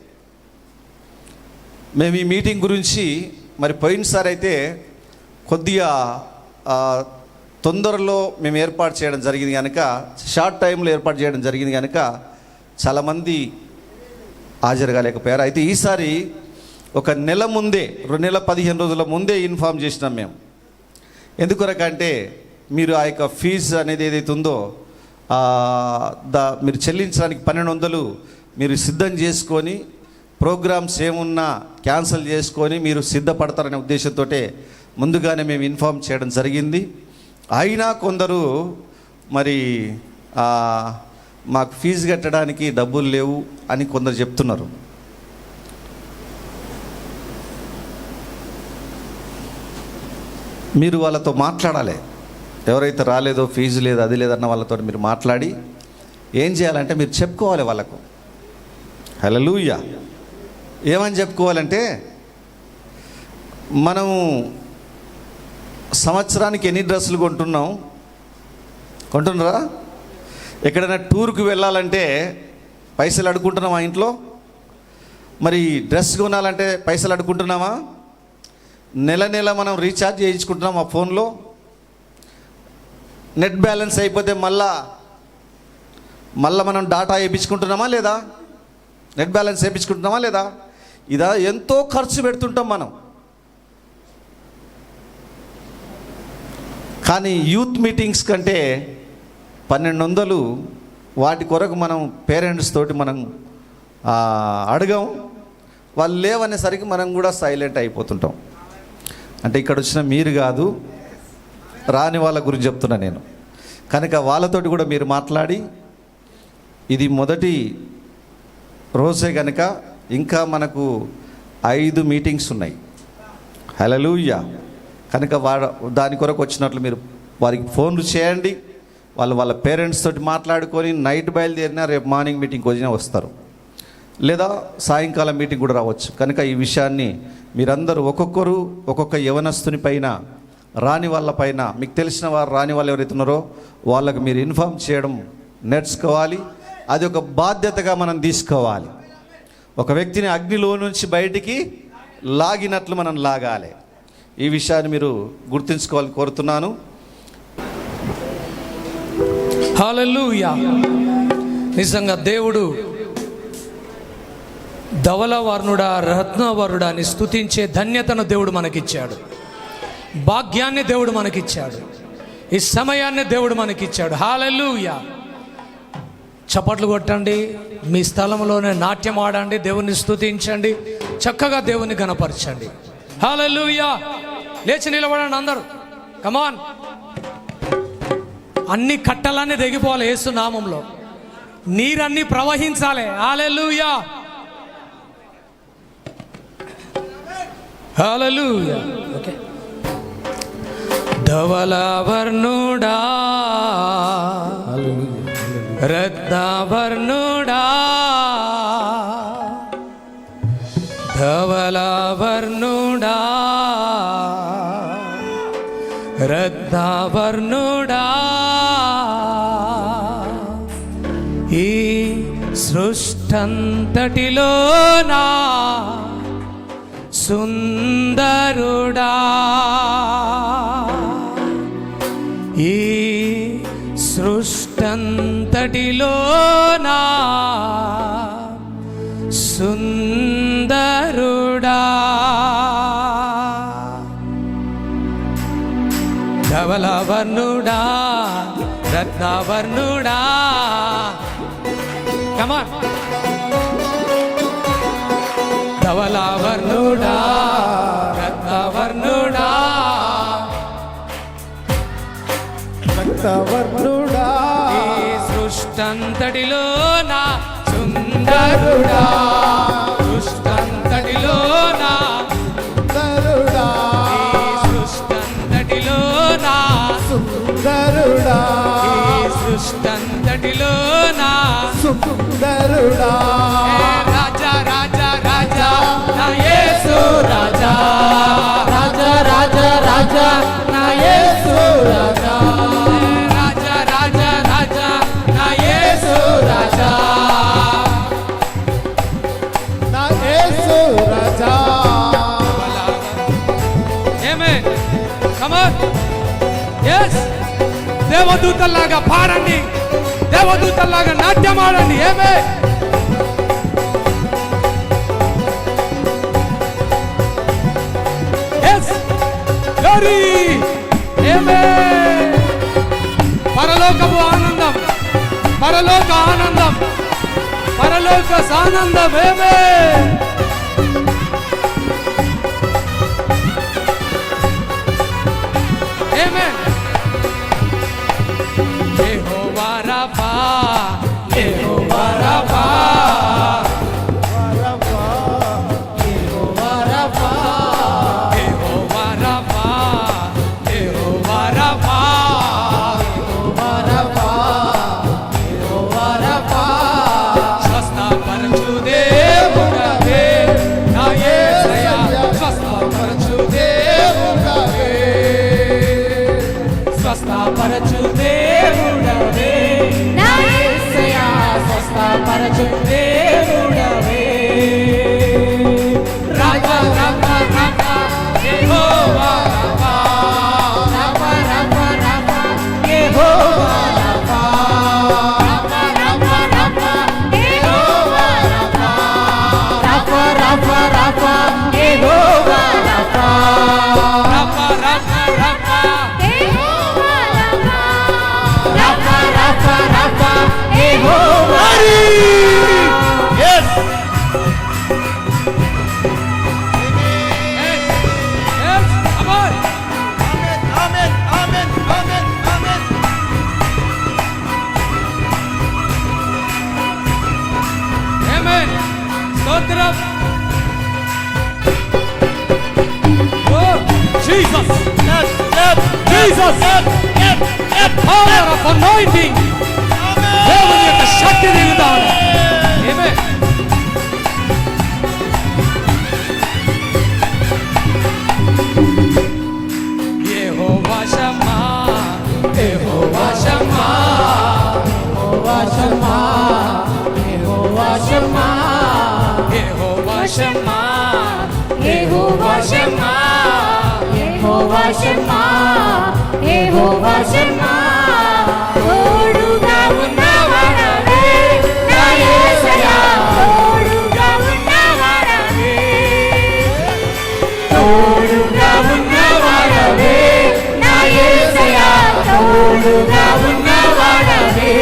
మేము ఈ మీటింగ్ గురించి మరి పోయినసారి అయితే కొద్దిగా తొందరలో మేము ఏర్పాటు చేయడం జరిగింది కనుక, షార్ట్ టైంలో ఏర్పాటు చేయడం జరిగింది కనుక చాలామంది హాజరు కాలేకపోయారు. అయితే ఈసారి ఒక నెల ముందే, 2 నెలల 15 రోజుల ముందే ఇన్ఫామ్ చేసినాం మేము. ఎందుకొరకంటే మీరు ఆ యొక్క ఫీజు అనేది ఏదైతే ఉందో మీరు చెల్లించడానికి 1200 మీరు సిద్ధం చేసుకొని, ప్రోగ్రామ్స్ ఏమున్నా క్యాన్సిల్ చేసుకొని మీరు సిద్ధపడతారనే ఉద్దేశంతో ముందుగానే మేము ఇన్ఫామ్ చేయడం జరిగింది. అయినా కొందరు మరి మాకు ఫీజు కట్టడానికి డబ్బులు లేవు అని కొందరు చెప్తున్నారు. మీరు వాళ్ళతో మాట్లాడాలి. ఎవరైతే రాలేదో, ఫీజు లేదు, అది లేదన్న వాళ్ళతో మీరు మాట్లాడి ఏం చేయాలంటే మీరు చెప్పుకోవాలి వాళ్ళకు. హల్లెలూయా. ఏమని చెప్పుకోవాలంటే, మనము సంవత్సరానికి ఎన్ని డ్రెస్సులు కొంటున్నారా? ఎక్కడైనా టూర్కి వెళ్ళాలంటే పైసలు అడుక్కుంటున్నామా ఇంట్లో? మరి డ్రెస్ కొనాలంటే పైసలు అడుక్కుంటున్నామా? నెల మనం రీఛార్జ్ చేయించుకుంటున్నాం ఆ ఫోన్లో. నెట్ బ్యాలెన్స్ అయిపోతే మళ్ళా మనం డాటా వేయించుకుంటున్నామా లేదా? నెట్ బ్యాలెన్స్ వేయించుకుంటున్నామా లేదా? ఇదా ఎంతో ఖర్చు పెడుతుంటాం మనం. కానీ యూత్ మీటింగ్స్ కంటే 1200 వాటి కొరకు మనం పేరెంట్స్ తోటి మనం అడగం. వాళ్ళు లేవనేసరికి మనం కూడా సైలెంట్ అయిపోతుంటాం. అంటే ఇక్కడ వచ్చిన మీరు కాదు, రాని వాళ్ళ గురించి చెప్తున్నా నేను. కనుక వాళ్ళతోటి కూడా మీరు మాట్లాడి, ఇది మొదటి రోజే కనుక ఇంకా మనకు 5 మీటింగ్స్ ఉన్నాయి. హల్లెలూయా. కనుక దాని కొరకు వచ్చినట్లు మీరు వారికి ఫోన్లు చేయండి. వాళ్ళ పేరెంట్స్ తోటి మాట్లాడుకొని నైట్ బయలుదేరినా రేపు మార్నింగ్ మీటింగ్కి వచ్చినా వస్తారు, లేదా సాయంకాలం మీటింగ్ కూడా రావచ్చు. కనుక ఈ విషయాన్ని మీరందరూ ఒక్కొక్కరు ఒక్కొక్క యవనస్తుని పైన, రాని వాళ్ళ పైన, మీకు తెలిసిన వారు రాని వాళ్ళు ఎవరైతే ఉన్నారో వాళ్ళకు మీరు ఇన్ఫార్మ్ చేయడం నేర్చుకోవాలి. అది ఒక బాధ్యతగా మనం తీసుకోవాలి. ఒక వ్యక్తిని అగ్నిలో నుంచి బయటికి లాగినట్లు మనం లాగాలి. ఈ విషయాన్ని మీరు గుర్తుంచుకోవాలని కోరుతున్నాను. హల్లెలూయా. నిజంగా దేవుడు ధవలవర్ణుడా, రత్నవర్ణుడా అని స్తుతించే ధన్యతను దేవుడు మనకిచ్చాడు. భాగ్యాన్ని దేవుడు మనకిచ్చాడు. ఈ సమయాన్ని దేవుడు మనకిచ్చాడు. హల్లెలూయా. చప్పట్లు కొట్టండి, మీ స్థలంలోనే నాట్యం ఆడండి, దేవుని స్తుతించండి, చక్కగా దేవుని గణపరచండి. హల్లెలూయా. లేచి నిలబడండి అందరూ. కమాన్. అన్ని కట్టలన్నీ తెగిపోవాలి యేసు నామంలో. నీరన్నీ ప్రవహించాలి. హల్లెలూయా, హల్లెలూయా. ఓకే. ధవలవర్ణుడా రత్నవర్ణుడా ధవలవర్ణుడా రత్నవర్ణుడా ఈ సృష్టంతటిలోనా సుందరుడా ఈ సృష్టంతటిలోనా సుందరుడా ధవలవర్ణుడా రత్నవర్ణుడా. కమాన్. ధవలవర్ణుడా రత్నవర్ణుడా రక్తవర్ణుడా ఈ సృష్టంతటిలోన సుందరుడా సృష్టంతటిలోన సుందరుడా ఈ సృష్టంతటిలోన సుందరుడా ఈ సృష్టంతటిలోన సుందరుడా రాజా రాజా రాజా నా యేసు రాజా రాజా రాజా రాజా నా యేసు రాజా రాజా రాజా రాజా నా యేసు రాజా నా యేసు రాజా. ఆమేన్. కమాన్. yes దేవదూతల్లాగా పాడండి, దేవదూతల్లాగా నాట్యం ఆడండి. ఆమేన్. yes glory. ఆమేన్. పరలోకపు ఆనందం, పరలోక ఆనందం, పరలోక ఆనందం. ఆమేన్. ఆమేన్. యెహోవా రఫా, యెహోవా రఫా, యెహోవా రఫా, యెహోవా రఫా, స్వస్థపరచు దేవుడవే నా యేసయ్యా, స్వస్థపరచు దేవుడవే, స్వస్థపరచు దేవుడవే నా యేసయ్యా, స్వస్థపరచు దేవుడవే. రాజా రఫా రఫా యెహోవా రఫా, రఫా రఫా రఫా యెహోవా రఫా, రఫా రఫా రఫా యెహోవా రఫా, రఫా రఫా రఫా యెహోవా రఫా, రఫా రఫా రఫా యెహోవా రఫా, రఫా రఫా రఫా యెహోవా Yes. yes yes come on. Amen. Amen. Amen. Amen. Amen. స్తోత్రం. Oh Jesus, Yes. Yes. Jesus, Yes. Yes. power of anointing. దేవుని యొక్క శక్తి దిగుతా ఉంది. Amen. యెహోవా షమ్మా, యెహోవా షమ్మా, యెహోవా షమ్మా, యెహోవా షమ్మా, యెహోవా షమ్మా, యెహోవా షమ్మా, యెహోవా షమ్మా, యెహోవా షమ్మా, తోడుగా ఉన్నవాడవే నా యేసయ్యా, తోడుగా ఉన్నవాడవే, తోడుగా ఉన్నవాడవే నా యేసయ్యా, తోడుగా ఉన్నవాడవే,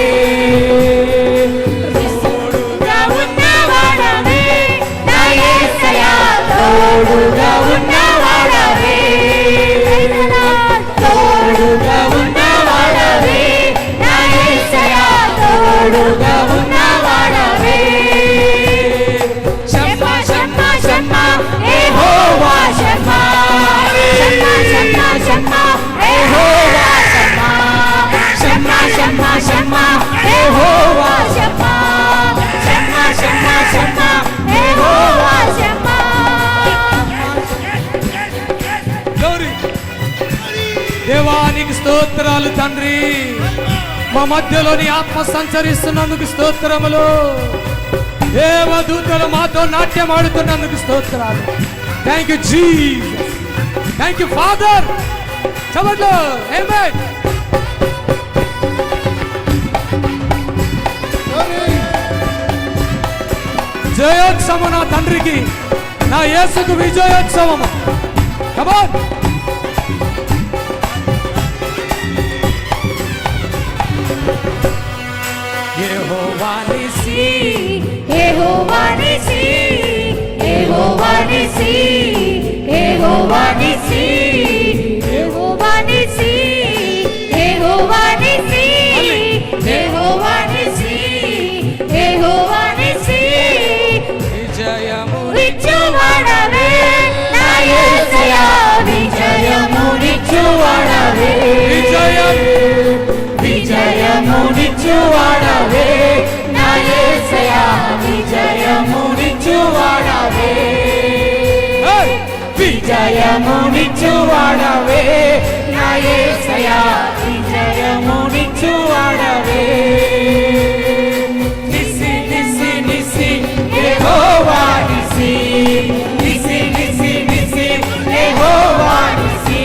తోడుగా ఉన్నవాడవే నా యేసయ్యా, తోడుగా ఉన్నవాడవే. షమ్మా యెహోవా షమ్మా షమ్మా షమ్మా షమ్మా యెహోవా షమ్మా గౌరీ దేవానికి స్తోత్రాలు తండ్రి. మా మధ్యలోని ఆత్మ సంచరిస్తున్నందుకు స్తోత్రములు. దేవదూతలు మాతో నాట్యం ఆడుతున్నందుకు స్తోత్రాలు. Thank you Jesus, thank you father. చప్పట్లు. ఆమేన్. జయోత్సవం నా తండ్రికి, నా యేసుకు విజయోత్సవం. కమాన్. యెహోవా నిసి, యెహోవా నిసి, యెహోవా నిసి, యెహోవా నిసి, యెహోవా నిసి, యెహోవా నిసి, యెహోవా నిసి, యెహోవా నిసి. విజయము విచ్చువాడవే నా యేసయ్యా, విజయము నిచ్చువాడవే, విజయం విజయము నిచ్చువాడవే నా యేసయ్యా, విజయము నిచ్చువాడవే, విజయము నిచ్చువాడవే నా యేసయ్యా, విజయము నిచ్చువాడవే. నిసి నిసి నిసి యెహోవా నిసి, నిసి నిసి నిసి యెహోవా నిసి,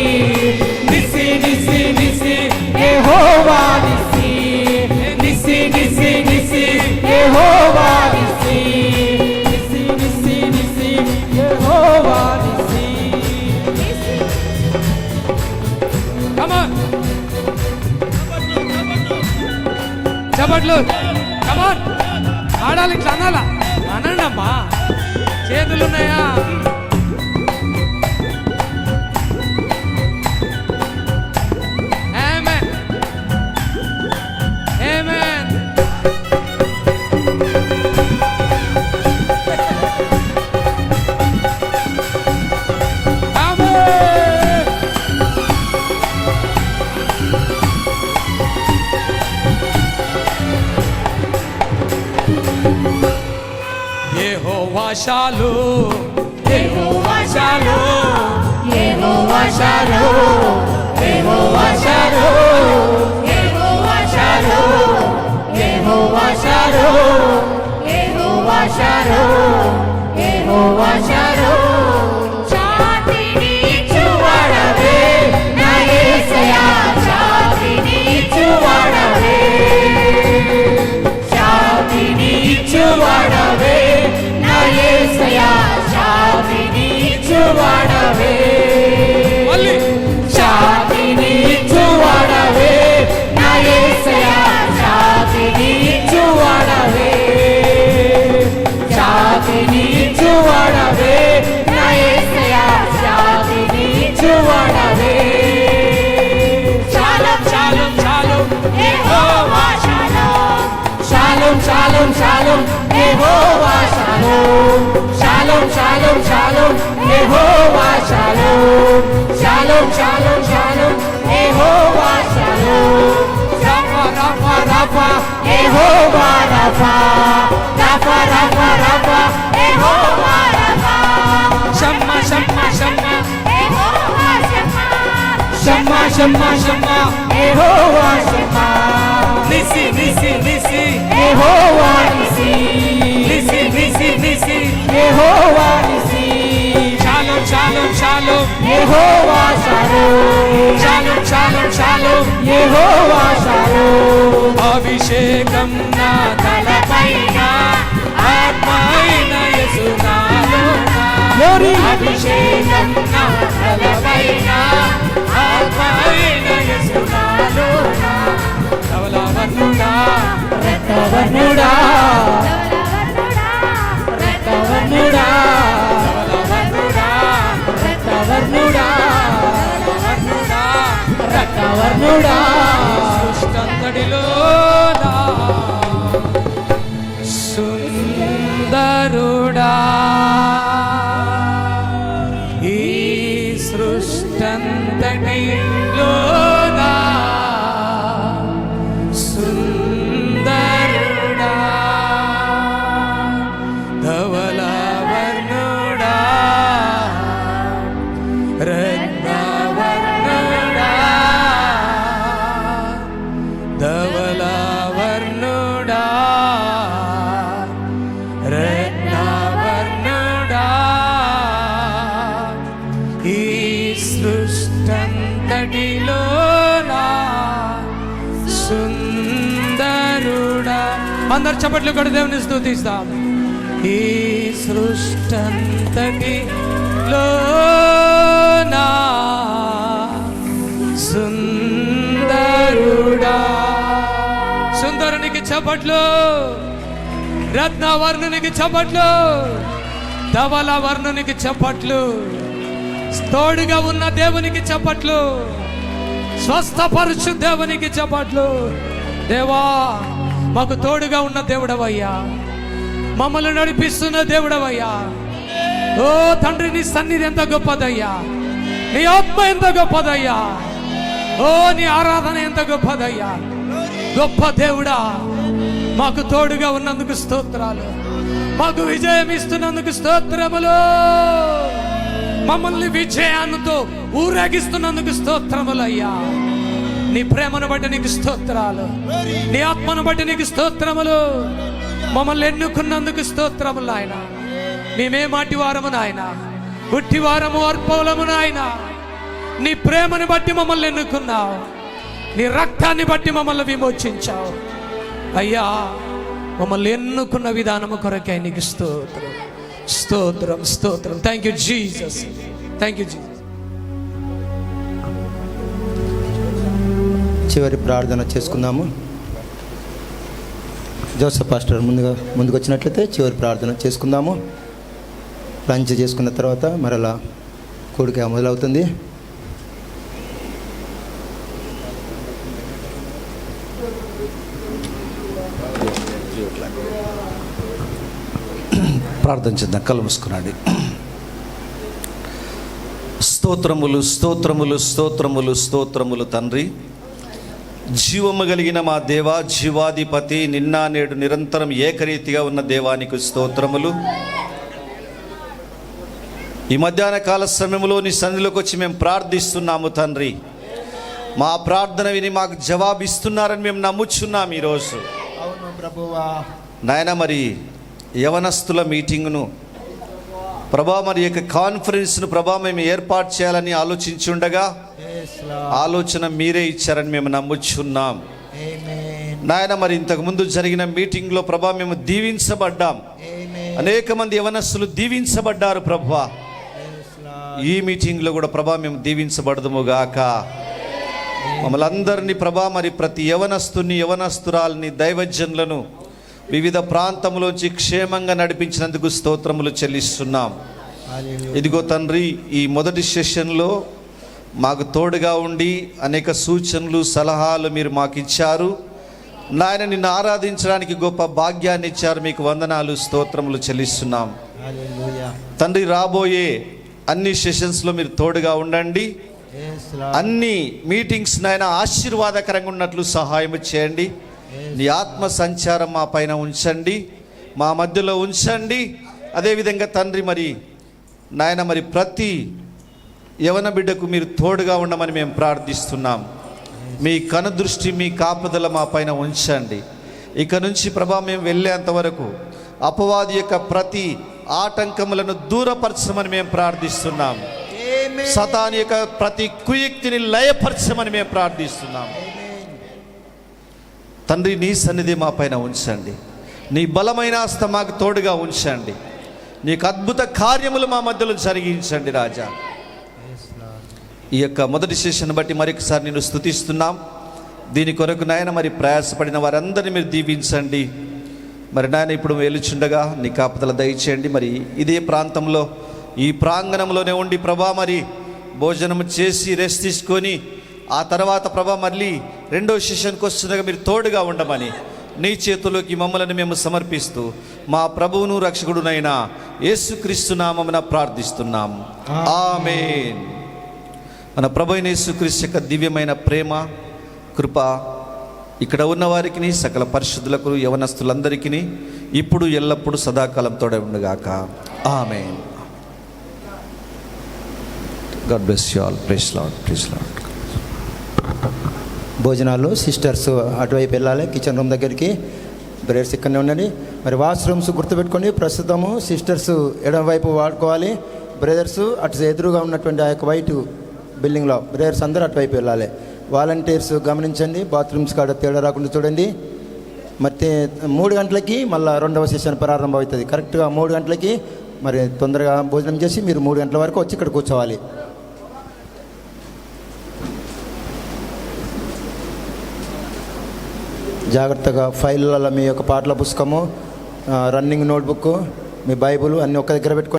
నిసి నిసి నిసి యెహోవా నిసి, నిసి నిసి నిసి యెహోవా నిసి, నిసి నిసి నిసి యెహోవా నిసి. కమాన్. చప్పట్లు. కమాన్. ఆడాలి, ఇట్లా అనాలా? అనండమ్మా. చేతులున్నాయా? ఆమేన్. ఆమేన్. ఆమేన్. యెహోవా షాలోమ్, యెహోవా షాలోమ్, యెహోవా షాలోమ్, యెహోవా షాలోమ్, యెహోవా షాలోమ్, యెహోవా షాలోమ్, యెహోవా షాలోమ్, యెహోవా షాలోమ్. శాంతిని ఇచ్చువాడవే నా యేసయ్యా, శాంతిని ఇచ్చువాడవే, శాంతిని ఇచ్చువాడవే నా యేసయ్యా, శాంతిని ఇచ్చువాడవే, మళ్ళీ శాంతిని ఇచ్చువాడవే నా యేసయ్యా, శాంతిని ఇచ్చువాడవే, శాంతిని ఇచ్చువాడవే నా యేసయ్యా, శాంతిని ఇచ్చువాడవే. షాలోమ్ షాలోమ్ షాలోమ్ యెహోవా షాలోమ్, షాలోమ్ షాలోమ్ షాలోమ్ యెహోవా షాలోమ్, షాలోమ్ షాలోమ్ షాలోమ్ యెహోవా షాలోమ్, షాలోమ్ షాలోమ్ షాలోమ్ యెహోవా షాలోమ్. రఫా రఫా రఫా యెహోవా రఫా, రఫా రఫా రఫా యెహోవా రఫా. షమ్మా షమ్మా షమ్మా యెహోవా షమ్మా, షమ్మా షమ్మా షమ్మా. యెహోవా షమ్మా, నిసి నిసి నిసి యెహోవా నిసి, నిసి నిసి నిసి. యెహోవా నిసి, షాలోమ్ షాలోమ్ షాలోమ్ యెహోవా షాలోమ్, షాలోమ్ షాలోమ్ షాలోమ్. యెహోవా షాలోమ్. అభిషేకం నా తలపైన ఆత్మైన యేసు నాలోన. అభిషేకం నా తలపైన ఆత్మైన యేసు నాలోన. ధవలవర్ణుడా, రక్తవర్ణుడా, రక్తవర్ణుడా, ధవలవర్ణుడా, రక్తవర్ణుడా, ధవలవర్ణుడా. రక్తవర్ణుడా. సృష్టంతటిలోనా సుందరుడా, ఈ సృష్టంతటిలోనా సుందరుడా. సుందరుడా. అందరు చప్పట్లు కూడా దేవుని స్తుతిస్తాం. ఈ సృష్టంతటిలో నా సుందరుడా. సుందరునికి చప్పట్లు, రత్నవర్ణునికి చప్పట్లు, ధవల వర్ణునికి చప్పట్లు, తోడుగా ఉన్న దేవునికి చప్పట్లు, స్వస్థపరచు దేవునికి చప్పట్లు. దేవా, మాకు తోడుగా ఉన్న దేవుడవయ్యా, మమ్మల్ని నడిపిస్తున్న దేవుడవయ్యా. ఓ తండ్రి, నీ సన్నిధి ఎంత గొప్పదయ్యా, నీ ఆత్మ ఎంత గొప్పదయ్యా, ఓ నీ ఆరాధన ఎంత గొప్పదయ్యా. గొప్ప దేవుడా, మాకు తోడుగా ఉన్నందుకు స్తోత్రాలు, మాకు విజయం ఇస్తున్నందుకు స్తోత్రములు, మమ్మల్ని విజయాలతో ఊరేగిస్తున్నందుకు స్తోత్రములయ్యా. నీ ప్రేమను బట్టి నీకు స్తోత్రాలు, నీ ఆత్మను బట్టి నీకు స్తోత్రములు, మమ్మల్ని ఎన్నుకున్నందుకు స్తోత్రములు నాయన. మేమే మాటి వారము నాయన, పుట్టి వారము అర్పవులము నాయన. నీ ప్రేమను బట్టి మమ్మల్ని ఎన్నుకున్నావు, నీ రక్తాన్ని బట్టి మమ్మల్ని విమోచించావు అయ్యా. మమ్మల్ని ఎన్నుకున్న విధానము కొరకై నీకు స్తోత్రం, స్తోత్రం, స్తోత్రం. Thank you Jesus, thank you Jesus. చివరి ప్రార్థన చేసుకుందాము. జోసఫ్ పాస్టర్ ముందుకు వచ్చినట్లయితే చివరి ప్రార్థన చేసుకుందాము. లంచ్ చేసుకున్న తర్వాత మరలా కూడిక మొదలవుతుంది. ప్రార్థన చేద్దాం. కళ్ళు మూసుకున్నాడు. స్తోత్రములు, స్తోత్రములు, స్తోత్రములు, స్తోత్రములు తండ్రి. జీవము కలిగిన మా దేవా, జీవాధిపతి, నిన్న నేడు నిరంతరం ఏకరీతిగా ఉన్న దేవానికి స్తోత్రములు. ఈ మధ్యాహ్న కాల సమయంలో నీ సన్నిధిలోకి వచ్చి మేము ప్రార్థిస్తున్నాము తండ్రి. మా ప్రార్థన విని మాకు జవాబిస్తున్నారని మేము నమ్ముచున్నాం ఈరోజు. అవును ప్రభువా. నాయన, మరి యవనస్తుల మీటింగ్ను ప్రభా, మరి యొక్క కాన్ఫరెన్స్ను ప్రభా మేము ఏర్పాటు చేయాలని ఆలోచించుండగా ఆలోచన మీరే ఇచ్చారని మేము నమ్ముచున్నాం నాయన. మరి ఇంతకుముందు జరిగిన మీటింగ్లో ప్రభా మేము దీవించబడ్డాం, అనేక మంది యవనస్తులు దీవించబడ్డారు ప్రభా. ఈ మీటింగ్లో కూడా ప్రభా మేము దీవించబడదుము గాక. మమ్మల్ని అందరినీ ప్రభా, మరి ప్రతి యవనస్తుని, యవనస్తురాలని, దైవజనులను వివిధ ప్రాంతంలోంచి క్షేమంగా నడిపించినందుకు స్తోత్రములు చెల్లిస్తున్నాం. ఇదిగో తండ్రి, ఈ మొదటి సెషన్లో మాకు తోడుగా ఉండి అనేక సూచనలు, సలహాలు మీరు మాకు ఇచ్చారు నాయన. నిన్ను ఆరాధించడానికి గొప్ప భాగ్యాన్ని ఇచ్చారు. మీకు వందనాలు, స్తోత్రములు చెల్లిస్తున్నాం తండ్రి. రాబోయే అన్ని సెషన్స్లో మీరు తోడుగా ఉండండి. అన్ని మీటింగ్స్ నాయన ఆశీర్వాదకరంగా ఉన్నట్లు సహాయం చేయండి. నీ ఆత్మ సంచారం మా పైన ఉంచండి, మా మధ్యలో ఉంచండి. అదేవిధంగా తండ్రి, మరి నాయన, మరి ప్రతి యవన బిడ్డకు మీరు తోడుగా ఉండమని మేము ప్రార్థిస్తున్నాం. మీ కనుదృష్టి, మీ కాపుదల మా పైన ఉంచండి. ఇక నుంచి ప్రభా మేము వెళ్ళేంత వరకు అపవాది యొక్క ప్రతి ఆటంకములను దూరపరచమని మేము ప్రార్థిస్తున్నాం. సతాని యొక్క ప్రతి కుయుక్తిని లయపరచమని మేము ప్రార్థిస్తున్నాం తండ్రి. నీ సన్నిధి మా పైన ఉంచండి, నీ బలమైన హస్తం మాకు తోడుగా ఉంచండి. నీకు అద్భుత కార్యములు మా మధ్యలో జరిగించండి రాజా. ఈ యొక్క మొదటి సెషన్ బట్టి మరొకసారి నేను స్తుతిస్తున్నాం. దీని కొరకు నాయన మరి ప్రయాసపడిన వారందరినీ మీరు దీవించండి. మరి నాయన ఇప్పుడు వెలుచుండగా నీ కాపుదల దయచేయండి. మరి ఇదే ప్రాంతంలో, ఈ ప్రాంగణంలోనే ఉండి ప్రభా మరి భోజనం చేసి రెస్ట్ తీసుకొని ఆ తర్వాత ప్రభా మళ్ళీ రెండో సెషన్కి వస్తుండగా మీరు తోడుగా ఉండమని నీ చేతుల్లోకి మమ్మల్ని మేము సమర్పిస్తూ మా ప్రభువును రక్షకుడునైనా యేసుక్రీస్తు నామమున ప్రార్థిస్తున్నాం. ఆమేన్. మన ప్రభు అయిన యేసుక్రీస్తు యొక్క దివ్యమైన ప్రేమ, కృప ఇక్కడ ఉన్న వారికి, సకల పరిశుద్ధులకు, యవనస్తులందరికీ ఇప్పుడు ఎల్లప్పుడూ సదాకాలం తోడే ఉండుగాక. Amen. God bless you all. Praise lord, praise lord. భోజనాలు సిస్టర్స్ అటువైపు వెళ్ళాలి, కిచెన్ రూమ్ దగ్గరికి. బ్రదర్స్ ఇక్కడనే ఉండండి. మరి వాష్రూమ్స్ గుర్తుపెట్టుకోండి. ప్రస్తుతము సిస్టర్స్ ఎడమ వైపు వాడుకోవాలి, బ్రదర్స్ అటు ఎదురుగా ఉన్నటువంటి ఆ యొక్క వైట్ బిల్డింగ్లో బ్రదర్స్ అందరూ అటువైపు వెళ్ళాలి. వాలంటీర్స్ గమనించండి, బాత్రూమ్స్ కాడ తేడా రాకుండా చూడండి. మరి 3 గంటలకి మళ్ళీ రెండవ సెషన్ ప్రారంభం అవుతుంది. కరెక్ట్గా 3 గంటలకి మరి తొందరగా భోజనం చేసి మీరు 3 గంటల వరకు వచ్చి ఇక్కడ కూర్చోవాలి. జాగ్రత్తగా ఫైళ్ళలో మీ యొక్క పాటల పుస్తకము, రన్నింగ్ నోట్బుక్, మీ బైబుల్ అన్నీ ఒక్క దగ్గర పెట్టుకొని